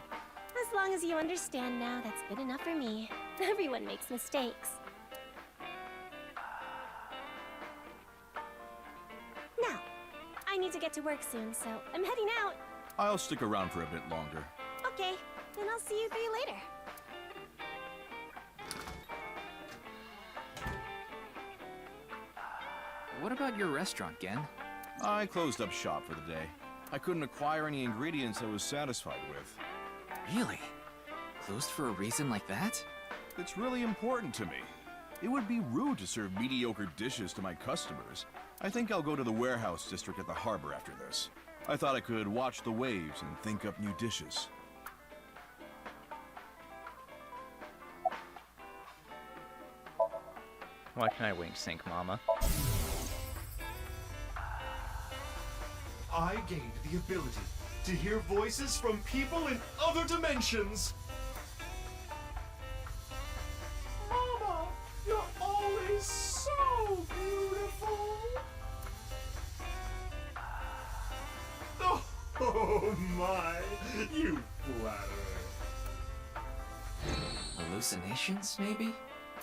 N: As long as you understand now, that's good enough for me. Everyone makes mistakes. Now, I need to get to work soon, so I'm heading out.
E: I'll stick around for a bit longer.
N: Okay, then I'll see you three later.
C: What about your restaurant, Gen?
E: I closed up shop for the day. I couldn't acquire any ingredients I was satisfied with.
C: Really? Closed for a reason like that?
E: It's really important to me. It would be rude to serve mediocre dishes to my customers. I think I'll go to the warehouse district at the harbor after this. I thought I could watch the waves and think up new dishes.
A: Why can I wink sync, Mama?
L: I gained the ability to hear voices from people in other dimensions. Mama, you're always so beautiful. Oh my, you flatterer.
C: Hallucinations, maybe?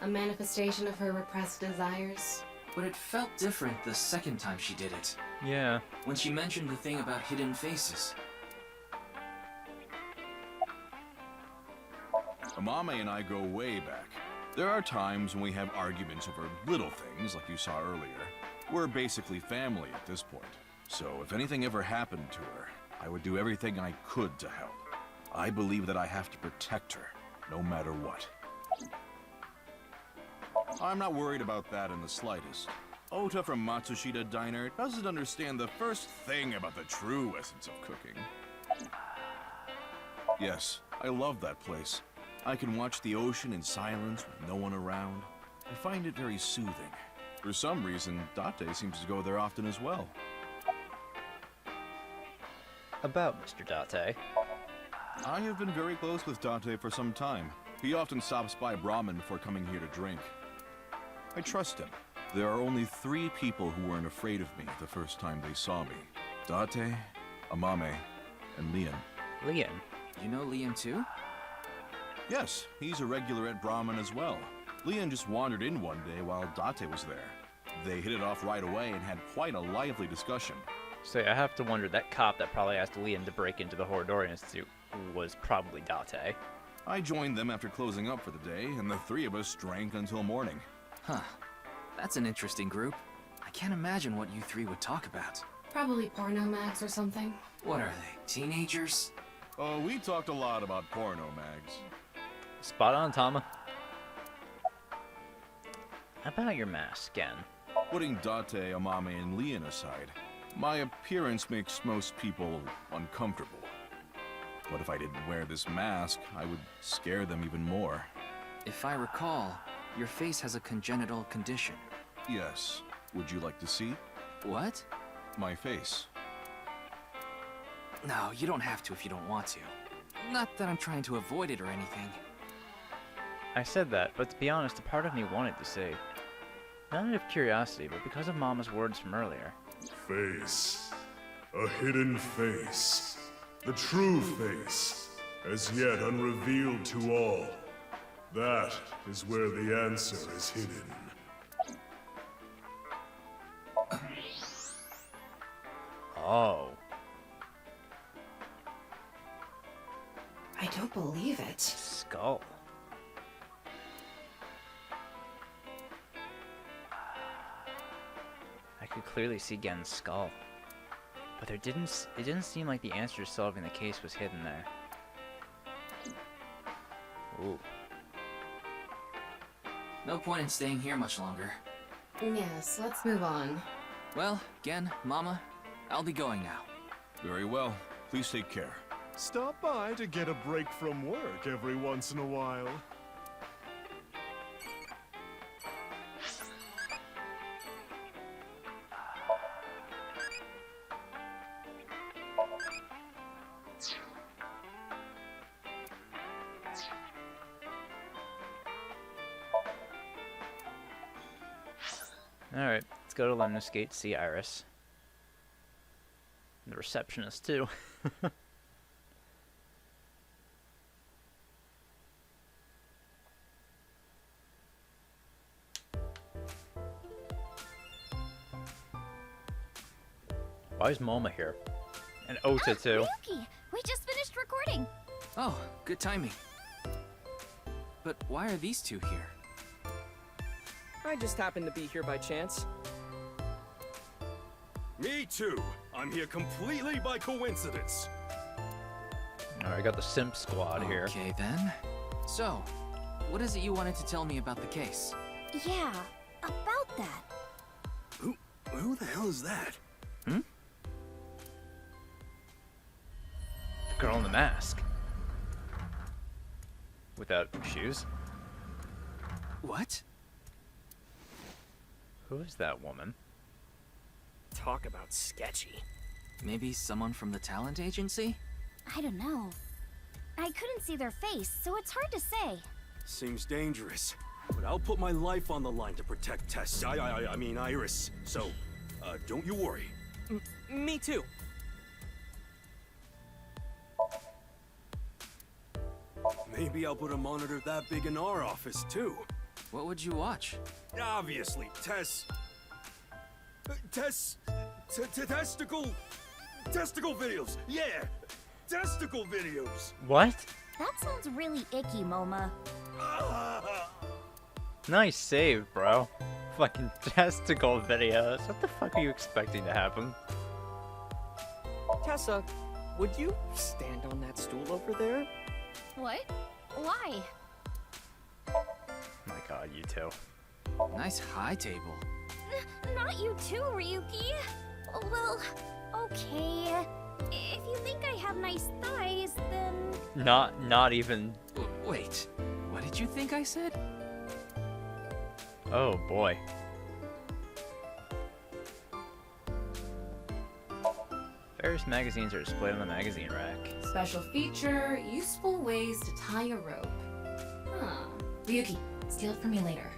F: A manifestation of her repressed desires.
C: But it felt different the second time she did it.
A: Yeah.
C: When she mentioned the thing about hidden faces.
E: Amame and I go way back. There are times when we have arguments over little things, like you saw earlier. We're basically family at this point. So if anything ever happened to her, I would do everything I could to help. I believe that I have to protect her, no matter what. I'm not worried about that in the slightest. Ota from Matsushita Diner doesn't understand the first thing about the true essence of cooking. Yes, I love that place. I can watch the ocean in silence with no one around. I find it very soothing. For some reason, Date seems to go there often as well.
A: About Mr. Date.
E: I have been very close with Date for some time. He often stops by Brahmin before coming here to drink. I trust him.
O: There are only 3 people who weren't afraid of me the first time they saw me. Date, Amame, and Leon.
A: Leon?
C: You know Leon too?
O: Yes, he's a regular at Brahman as well. Leon just wandered in one day while Date was there. They hit it off right away and had quite a lively discussion.
A: So I have to wonder, that cop that probably asked Leon to break into the Horodori Institute was probably Date.
O: I joined them after closing up for the day, and the 3 of us drank until morning.
C: Huh. That's an interesting group. I can't imagine what you 3 would talk about.
F: Probably porno mags or something.
C: What are they, teenagers?
O: Oh, we talked a lot about porno mags.
A: Spot on, Tama. How about your mask, again?
O: Putting Date, Amame, and Leon aside, my appearance makes most people uncomfortable. What if I didn't wear this mask? I would scare them even more.
C: If I recall, your face has a congenital condition.
O: Yes. Would you like to see?
C: What?
O: My face.
C: No, you don't have to if you don't want to. Not that I'm trying to avoid it or anything.
A: I said that, but to be honest, a part of me wanted to say. Not out of curiosity, but because of Mama's words from earlier.
M: Face. A hidden face. The true face, as yet unrevealed to all. That is where the answer is hidden.
A: Oh.
F: I don't believe it.
A: Skull. I could clearly see Gen's skull. But it didn't seem like the answer to solving the case was hidden there. Ooh.
C: No point in staying here much longer.
F: Yes, let's move on.
C: Well, Gen, Mama, I'll be going now.
O: Very well. Please take care.
L: Stop by to get a break from work every once in a while.
A: Alright, let's go to Lemnis Gate, see Iris. The receptionist, too. Why is Mama here? And Ota, too.
B: Yuki, we just finished recording.
C: Oh, good timing. But why are these 2 here?
P: I just happened to be here by chance.
E: Me too. I'm here completely by coincidence.
A: Alright, I got the Simp Squad here.
C: Okay, then. So, what is it you wanted to tell me about the case?
B: Yeah, about that.
E: Who the hell is that?
C: Hmm?
A: The girl in the mask. Without shoes.
C: What?
A: Who is that woman?
P: Talk about sketchy.
C: Maybe someone from the talent agency?
B: I don't know. I couldn't see their face, so it's hard to say.
E: Seems dangerous. But I'll put my life on the line to protect Tess. I mean Iris. So, don't you worry.
P: Me too.
E: Maybe I'll put a monitor that big in our office, too.
C: What would you watch?
E: Obviously, testicle videos. Yeah, testicle videos.
A: What?
B: That sounds really icky, Moma.
A: Nice save, bro. Fucking testicle videos. What the fuck are you expecting to happen?
P: Tessa, would you stand on that stool over there?
B: What? Why?
A: My god, you two.
C: Nice high table.
B: Not you too, Ryuki. Well, okay. If you think I have nice thighs, then...
A: Not even...
C: Wait, what did you think I said?
A: Oh, boy. Various magazines are displayed on the magazine rack.
F: Special feature, useful ways to tie a rope. Huh. Ryuki, steal it from me later.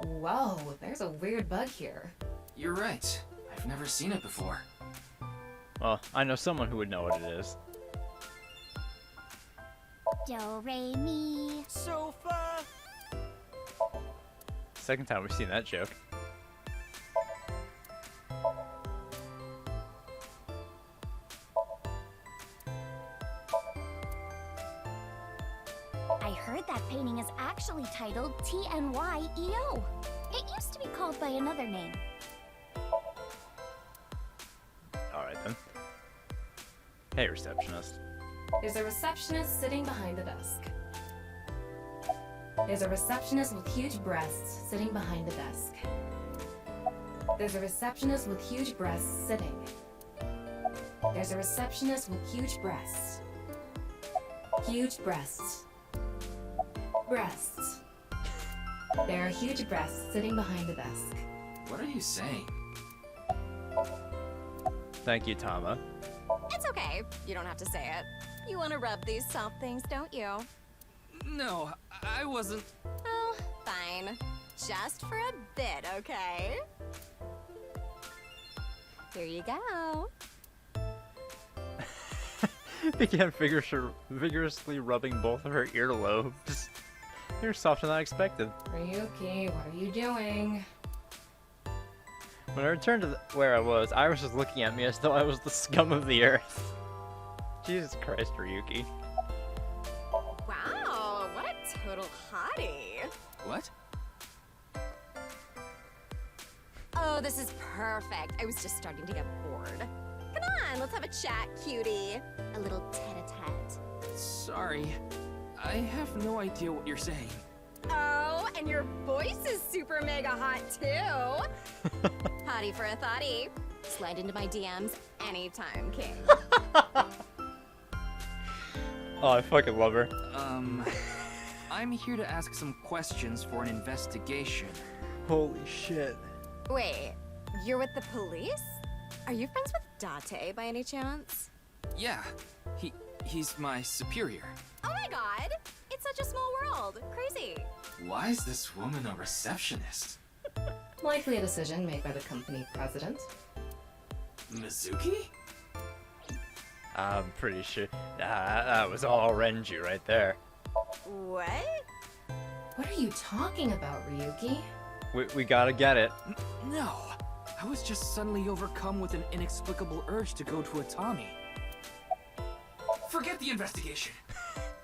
F: Whoa, there's a weird bug here.
C: You're right. I've never seen it before.
A: Well, I know someone who would know what it is.
B: Do, re, mi.
P: Sofa!
A: Second time we've seen that joke.
B: I heard that painting is actually titled TNYEO. It used to be called by another name.
A: Alright then. Hey, receptionist.
F: There's a receptionist sitting behind the desk. There's a receptionist with huge breasts sitting behind the desk. There's a receptionist with huge breasts sitting. There's a receptionist with huge breasts. Huge breasts. Breasts. There are huge breasts sitting behind the desk.
C: What are you saying?
A: Thank you, Tama.
Q: It's okay. You don't have to say it. You want to rub these soft things, don't you?
C: No, I wasn't.
Q: Oh, fine. Just for a bit, okay? Here you go.
A: Began vigorously rubbing both of her earlobes. You're softer than I expected.
F: Ryuki, what are you doing?
A: When I returned to where I was, Iris was looking at me as though I was the scum of the earth. Jesus Christ, Ryuki.
Q: Wow, what a total hottie.
C: What?
Q: Oh, this is perfect. I was just starting to get bored. Come on, let's have a chat, cutie. A little tete-a-tete.
C: Sorry. I have no idea what you're saying.
Q: Oh, and your voice is super mega hot, too. Hottie for a thottie. Slide into my DMs anytime, king.
A: Oh, I fucking love her.
C: I'm here to ask some questions for an investigation.
A: Holy shit.
Q: Wait, you're with the police? Are you friends with Date by any chance?
C: Yeah, he's my superior.
Q: Oh my god! It's such a small world. Crazy.
C: Why is this woman a receptionist?
F: Likely a decision made by the company president.
C: Mizuki?
A: I'm pretty sure that was all Renju right there.
Q: What?
F: What are you talking about, Ryuki?
A: We gotta get it.
C: No, I was just suddenly overcome with an inexplicable urge to go to Atami. Forget the investigation.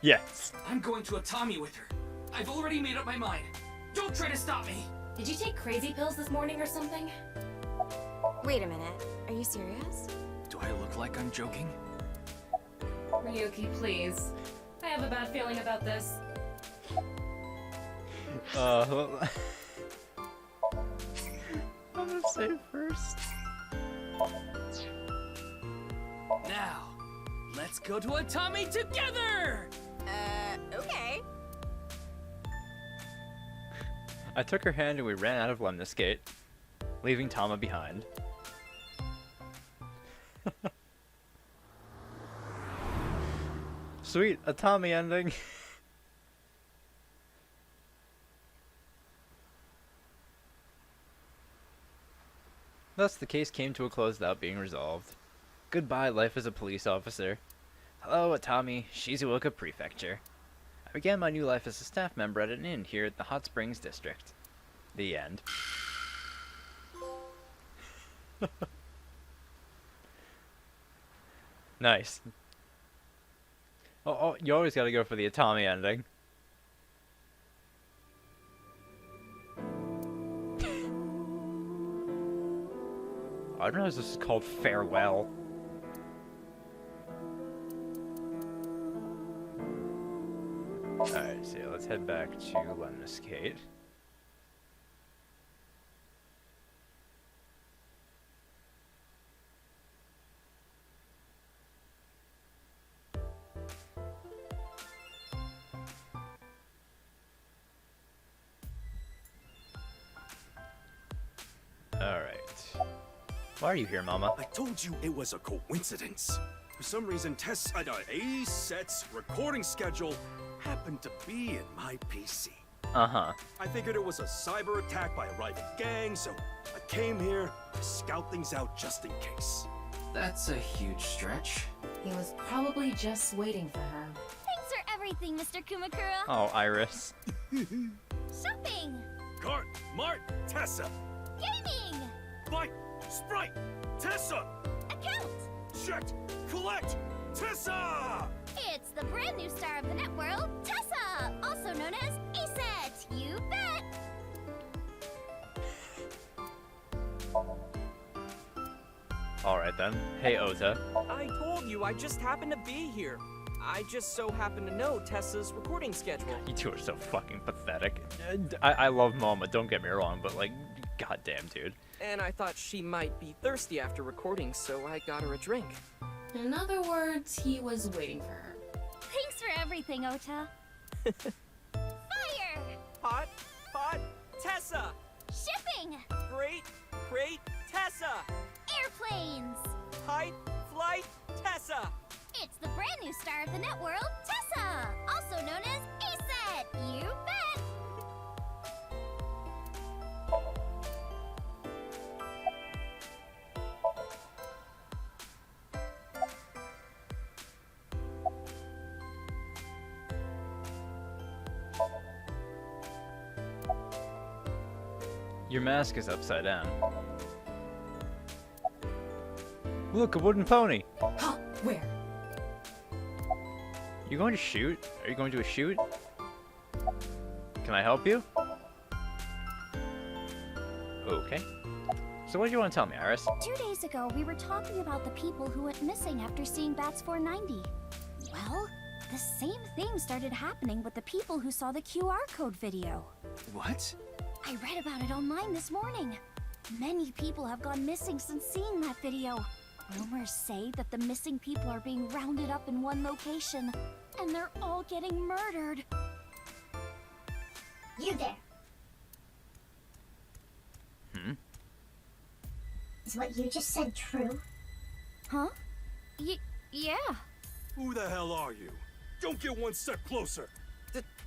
A: Yes.
C: I'm going to Atami with her. I've already made up my mind. Don't try to stop me.
F: Did you take crazy pills this morning or something?
Q: Wait a minute. Are you serious?
C: Do I look like I'm joking?
F: Ryuki, please. I have a bad feeling about this.
A: I'm gonna say it first.
C: Now, let's go to Atami together!
Q: Okay.
A: I took her hand and we ran out of Lemniscate, leaving Tama behind. Sweet, Atami ending. Thus, the case came to a close without being resolved. Goodbye, life as a police officer. Hello, Atami, Shizuoka Prefecture. I began my new life as a staff member at an inn here at the Hot Springs District. The end. Nice. Oh, you always gotta go for the Atami ending. I don't know if this is called Farewell. Alright, so let's head back to Lemniscate. Alright. Why are you here, Mama?
E: I told you it was a coincidence. For some reason, A set's recording schedule happened to be in my PC.
A: Uh-huh.
R: I figured it was a cyber attack by a rival gang, so I came here to scout things out just in case.
C: That's a huge stretch.
F: He was probably just waiting for her.
B: Thanks for everything, Mr. Kumakura.
A: Oh, Iris.
B: Shopping!
R: Cart, Mart, Tessa!
B: Gaming!
R: Bite, Sprite, Tessa!
B: Account!
R: Checked, collect, Tessa!
B: It's the brand new star of the net world, Tessa! Also known as ESET! You bet!
A: Alright then. Hey, Ota.
P: I told you, I just happened to be here. I just so happen to know Tessa's recording schedule.
A: You two are so fucking pathetic. I love Mama, don't get me wrong, but like, goddamn, dude.
P: And I thought she might be thirsty after recording, so I got her a drink.
F: In other words, he was waiting for her.
B: Thanks for everything, Ota. Fire!
P: Pot, Tessa!
B: Shipping!
P: Great, Tessa!
B: Airplanes!
P: Height, flight, Tessa!
B: It's the brand new star of the net world, Tessa! Also known as ESET! You bet!
A: Your mask is upside down. Look, a wooden pony!
F: Huh? Where?
A: You going to shoot? Are you going to a shoot? Can I help you? Okay. So what do you want to tell me, Iris?
B: 2 days ago, we were talking about the people who went missing after seeing Bats 490. Well, the same thing started happening with the people who saw the QR code video.
C: What?
B: I read about it online this morning. Many people have gone missing since seeing that video. Rumors say that the missing people are being rounded up in one location, and they're all getting murdered.
N: You there. Is what you just said true?
B: Huh? Yeah.
R: Who the hell are you? Don't get one step closer!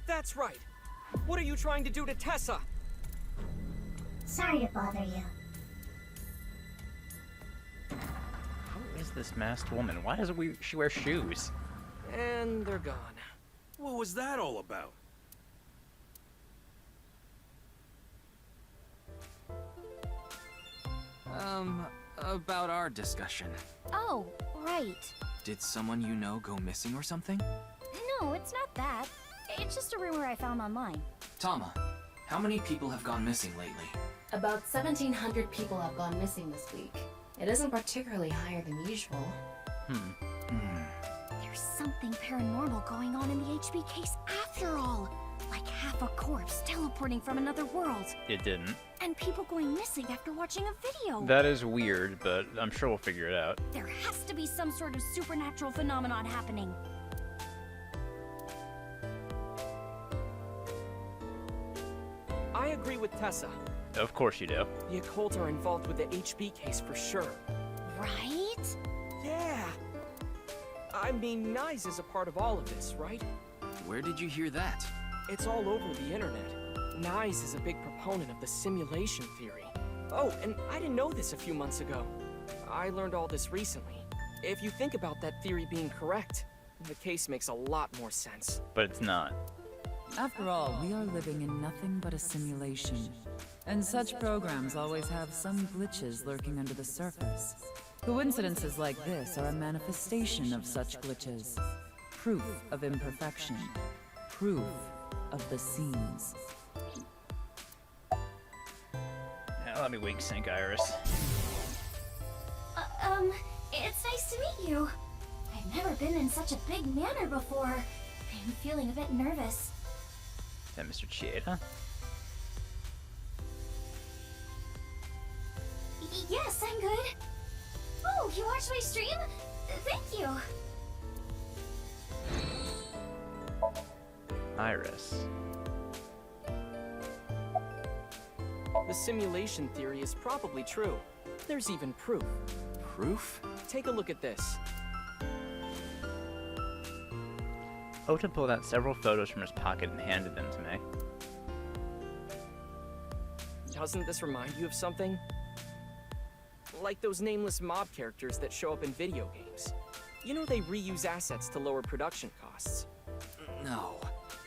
P: That's right. What are you trying to do to Tessa?
N: Sorry to bother you.
A: Who is this masked woman? Why doesn't she wear shoes?
P: And they're gone.
R: What was that all about?
C: About our discussion.
B: Oh, right.
C: Did someone you know go missing or something?
B: No, it's not that. It's just a rumor I found online.
C: Tama, how many people have gone missing lately?
F: About 1,700 people have gone missing this week. It isn't particularly higher than usual.
B: There's something paranormal going on in the HB case after all. Like half a corpse teleporting from another world.
A: It didn't.
B: And people going missing after watching a video.
A: That is weird, but I'm sure we'll figure it out.
B: There has to be some sort of supernatural phenomenon happening.
P: I agree with Tessa.
A: Of course you do.
P: The occult are involved with the HB case for sure.
B: Right?
P: Yeah. I mean, Nyes is a part of all of this, right?
C: Where did you hear that?
P: It's all over the internet. Nyes is a big proponent of the simulation theory. Oh, and I didn't know this a few months ago. I learned all this recently. If you think about that theory being correct, the case makes a lot more sense.
A: But it's not.
S: After all, we are living in nothing but a simulation. And such programs always have some glitches lurking under the surface. Coincidences like this are a manifestation of such glitches. Proof of imperfection. Proof of the seams.
A: Now let me wink sync, Iris.
B: It's nice to meet you. I've never been in such a big manor before. I'm feeling a bit nervous.
A: Is that Mr. Chieda?
B: Yes, I'm good. Oh, you watched my stream? Thank you.
A: Iris.
P: The simulation theory is probably true. There's even proof.
C: Proof?
P: Take a look at this.
A: Ota pulled out several photos from his pocket and handed them to me.
P: Doesn't this remind you of something? Like those nameless mob characters that show up in video games. You know they reuse assets to lower production costs.
C: No.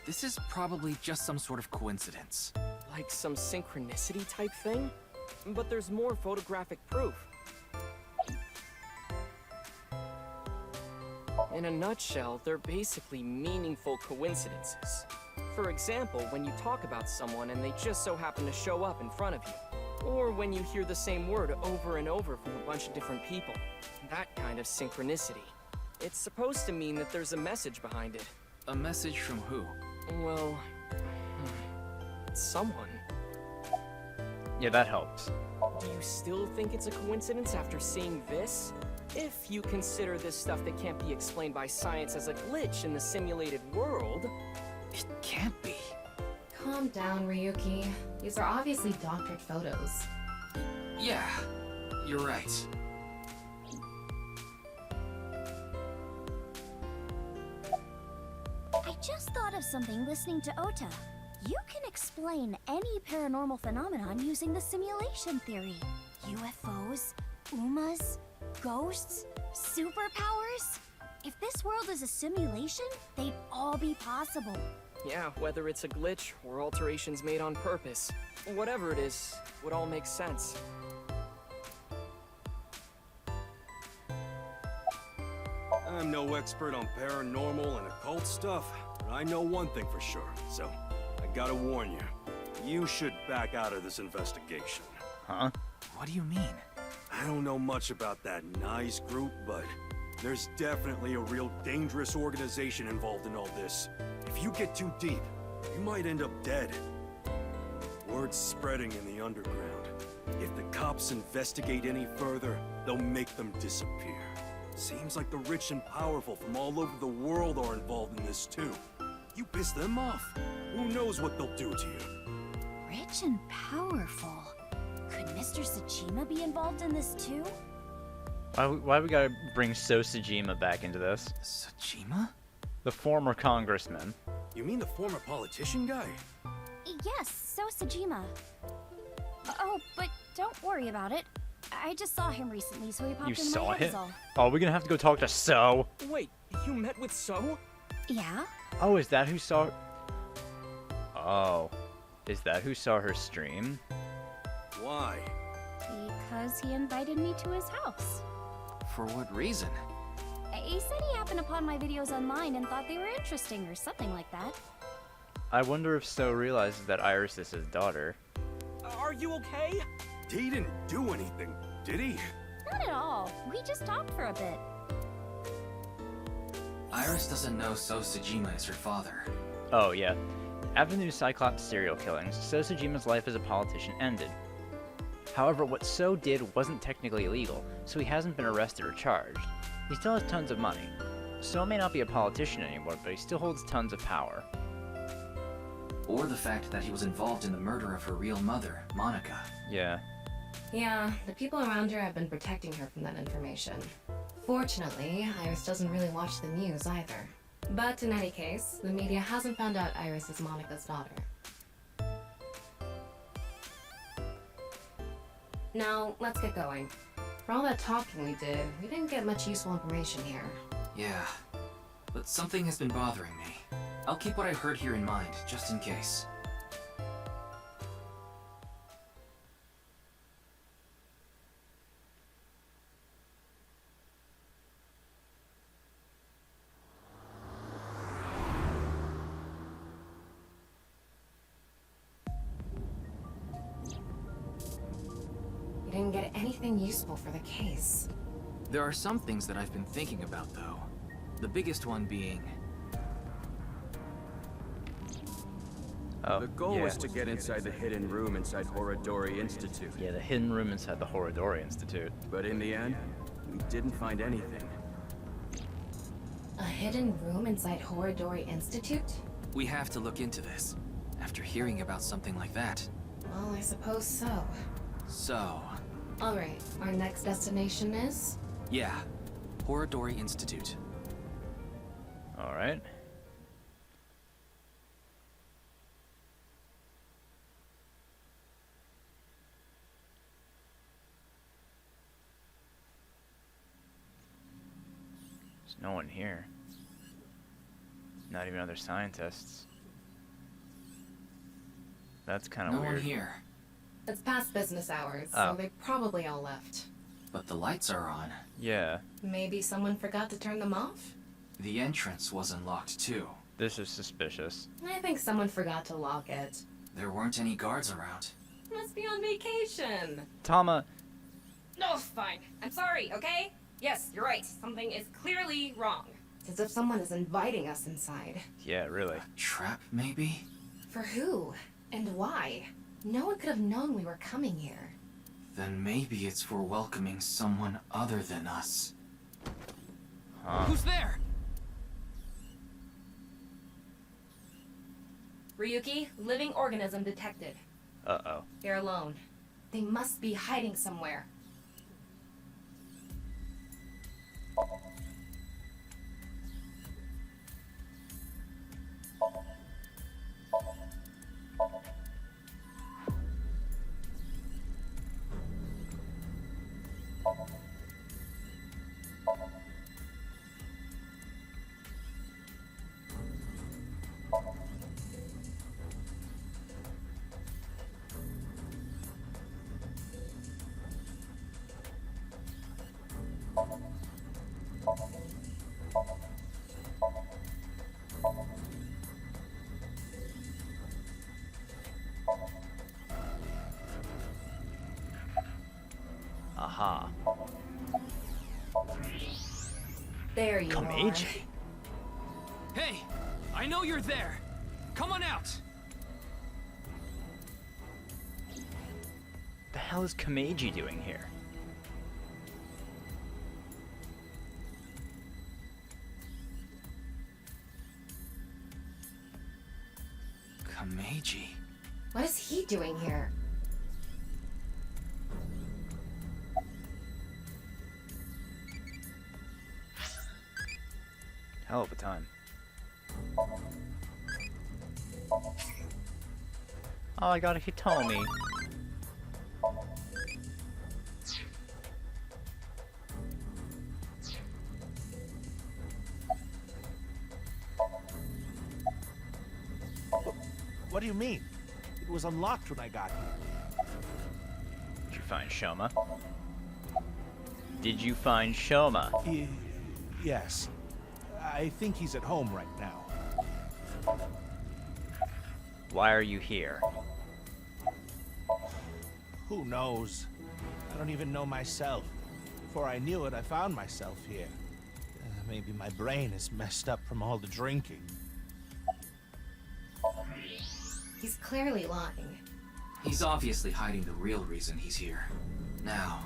C: This is probably just some sort of coincidence.
P: Like some synchronicity type thing? But there's more photographic proof. In a nutshell, they're basically meaningful coincidences. For example, when you talk about someone and they just so happen to show up in front of you. Or when you hear the same word over and over from a bunch of different people. That kind of synchronicity. It's supposed to mean that there's a message behind it.
C: A message from who?
P: Well, someone.
A: Yeah, that helps.
P: Do you still think it's a coincidence after seeing this? If you consider this stuff that can't be explained by science as a glitch in the simulated world...
C: It can't be.
F: Calm down, Ryuki. These are obviously doctored photos.
C: Yeah, you're right.
B: I just thought of something listening to Ota. You can explain any paranormal phenomenon using the simulation theory. UFOs, UMAs, ghosts, superpowers. If this world is a simulation, they'd all be possible.
P: Yeah, whether it's a glitch or alterations made on purpose, whatever it is, would all make sense.
R: I'm no expert on paranormal and occult stuff, but I know one thing for sure, so I gotta warn you. You should back out of this investigation.
A: Huh?
C: What do you mean?
R: I don't know much about that nice group, but there's definitely a real dangerous organization involved in all this. If you get too deep, you might end up dead. Word's spreading in the underground. If the cops investigate any further, they'll make them disappear. Seems like the rich and powerful from all over the world are involved in this too. You piss them off, who knows what they'll do to you?
B: Rich and powerful. Could Mr. Sajima be involved in this too?
A: Why we gotta bring So Sajima back into this?
C: Sajima?
A: The former congressman.
R: You mean the former politician guy?
B: Yes, So Sajima. Oh, but don't worry about it. I just saw him recently, so he popped
A: You
B: into
A: saw
B: my head is
A: him?
B: all.
A: Oh, we're gonna have to go talk to So.
P: Wait, you met with So?
B: Yeah?
A: Oh, is that who saw... Oh. Is that who saw her stream?
R: Why?
B: Because he invited me to his house.
C: For what reason?
B: He said he happened upon my videos online and thought they were interesting or something like that.
A: I wonder if So realizes that Iris is his daughter.
P: Are you okay?
R: He didn't do anything, did he?
B: Not at all. We just talked for a bit.
C: Iris doesn't know So Sajima is her father.
A: Oh, yeah. After the new Cyclops serial killings, So Sajima's life as a politician ended. However, what So did wasn't technically illegal, so he hasn't been arrested or charged. He still has tons of money. So may not be a politician anymore, but he still holds tons of power.
C: Or the fact that he was involved in the murder of her real mother, Monica.
A: Yeah.
F: Yeah, the people around her have been protecting her from that information. Fortunately, Iris doesn't really watch the news either. But in any case, the media hasn't found out Iris is Monica's daughter. Now, let's get going. For all that talking we did, we didn't get much useful information here.
C: Yeah, but something has been bothering me. I'll keep what I heard here in mind, just in case.
F: We didn't get anything useful for the case.
C: There are some things that I've been thinking about, though. The biggest one being...
A: Oh,
E: The goal
A: yeah.
E: was to get inside the hidden room inside Horodori Institute.
A: Yeah, the hidden room inside the Horodori Institute.
E: But in the end, we didn't find anything.
F: A hidden room inside Horodori Institute?
C: We have to look into this. After hearing about something like that.
F: Well, I suppose so.
C: So...
F: Alright, our next destination is?
C: yeah. Horodori Institute.
A: Alright. There's no one here. Not even other scientists. That's kind of
C: No
A: weird.
C: one here.
F: It's past business hours,
A: Oh.
F: so they probably all left.
C: But the lights are on.
A: Yeah.
F: Maybe someone forgot to turn them off?
C: The entrance wasn't locked too.
A: This is suspicious.
F: I think someone forgot to lock it.
C: There weren't any guards around.
F: Must be on vacation.
A: Tama,
J: No, fine. I'm sorry, okay? Yes, you're right. Something is clearly wrong.
F: It's as if someone is inviting us inside.
A: yeah, really.
C: Trap, maybe?
F: For who? And why? No one could have known we were coming here.
C: Then maybe it's for welcoming someone other than us.
A: Huh.
C: Who's there?
J: Ryuki, living organism detected.
A: Uh-oh.
F: They're alone. They must be hiding somewhere.
A: Aha.
F: There you
A: Komeji.
C: Hey! I know you're there! Come on out!
A: The hell is Komeji doing here?
C: Komeji.
F: What is he doing here?
A: Hell of a time. Oh, I got a Hitomi.
H: What do you mean? It was unlocked when I got here.
A: Did you find Shoma? Did you find Shoma?
H: Yes. I think he's at home right now.
A: Why are you here?
H: Who knows? I don't even know myself. Before I knew it, I found myself here. Maybe my brain is messed up from all the drinking.
F: He's clearly lying.
C: He's obviously hiding the real reason he's here. Now,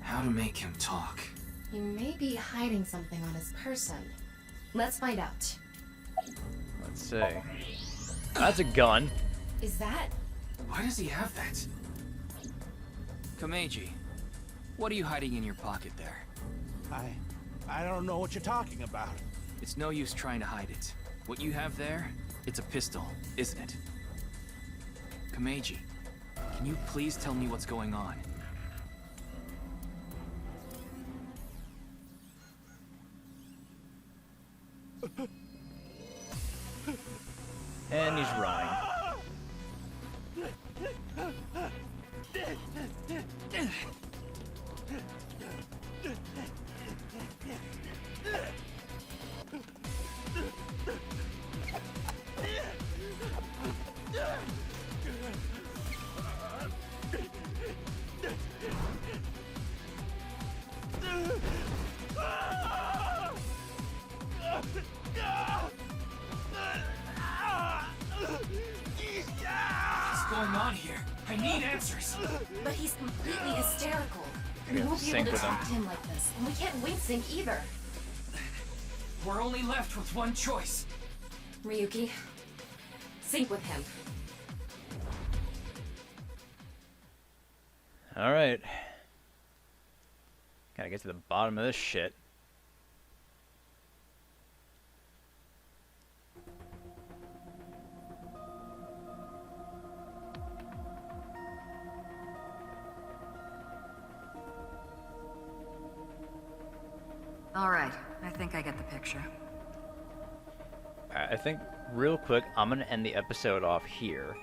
C: how to make him talk?
F: He may be hiding something on his person. Let's find out.
A: Let's see. That's a gun.
F: Is that?
C: Why does he have that? Komeji, what are you hiding in your pocket there?
H: I don't know what you're talking about.
C: It's no use trying to hide it. What you have there, it's a pistol, isn't it? Komeji, can you please tell me what's going on?
A: And he's running.
C: What's going on here? I need answers!
F: But he's completely hysterical. We
A: Yeah,
F: won't be
A: sync
F: able to
A: with
F: talk
A: him.
F: to him like this, and we can't wing sync either.
C: We're only left with one choice.
F: Ryuki, sync with him.
A: Alright. Gotta get to the bottom of this shit.
T: All right,
S: I think I get the picture.
A: I think, real quick, I'm going to end the episode off here.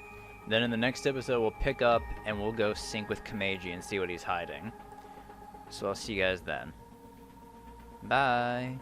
A: Then in the next episode, we'll pick up and we'll go sync with Komeji and see what he's hiding. So I'll see you guys then. Bye.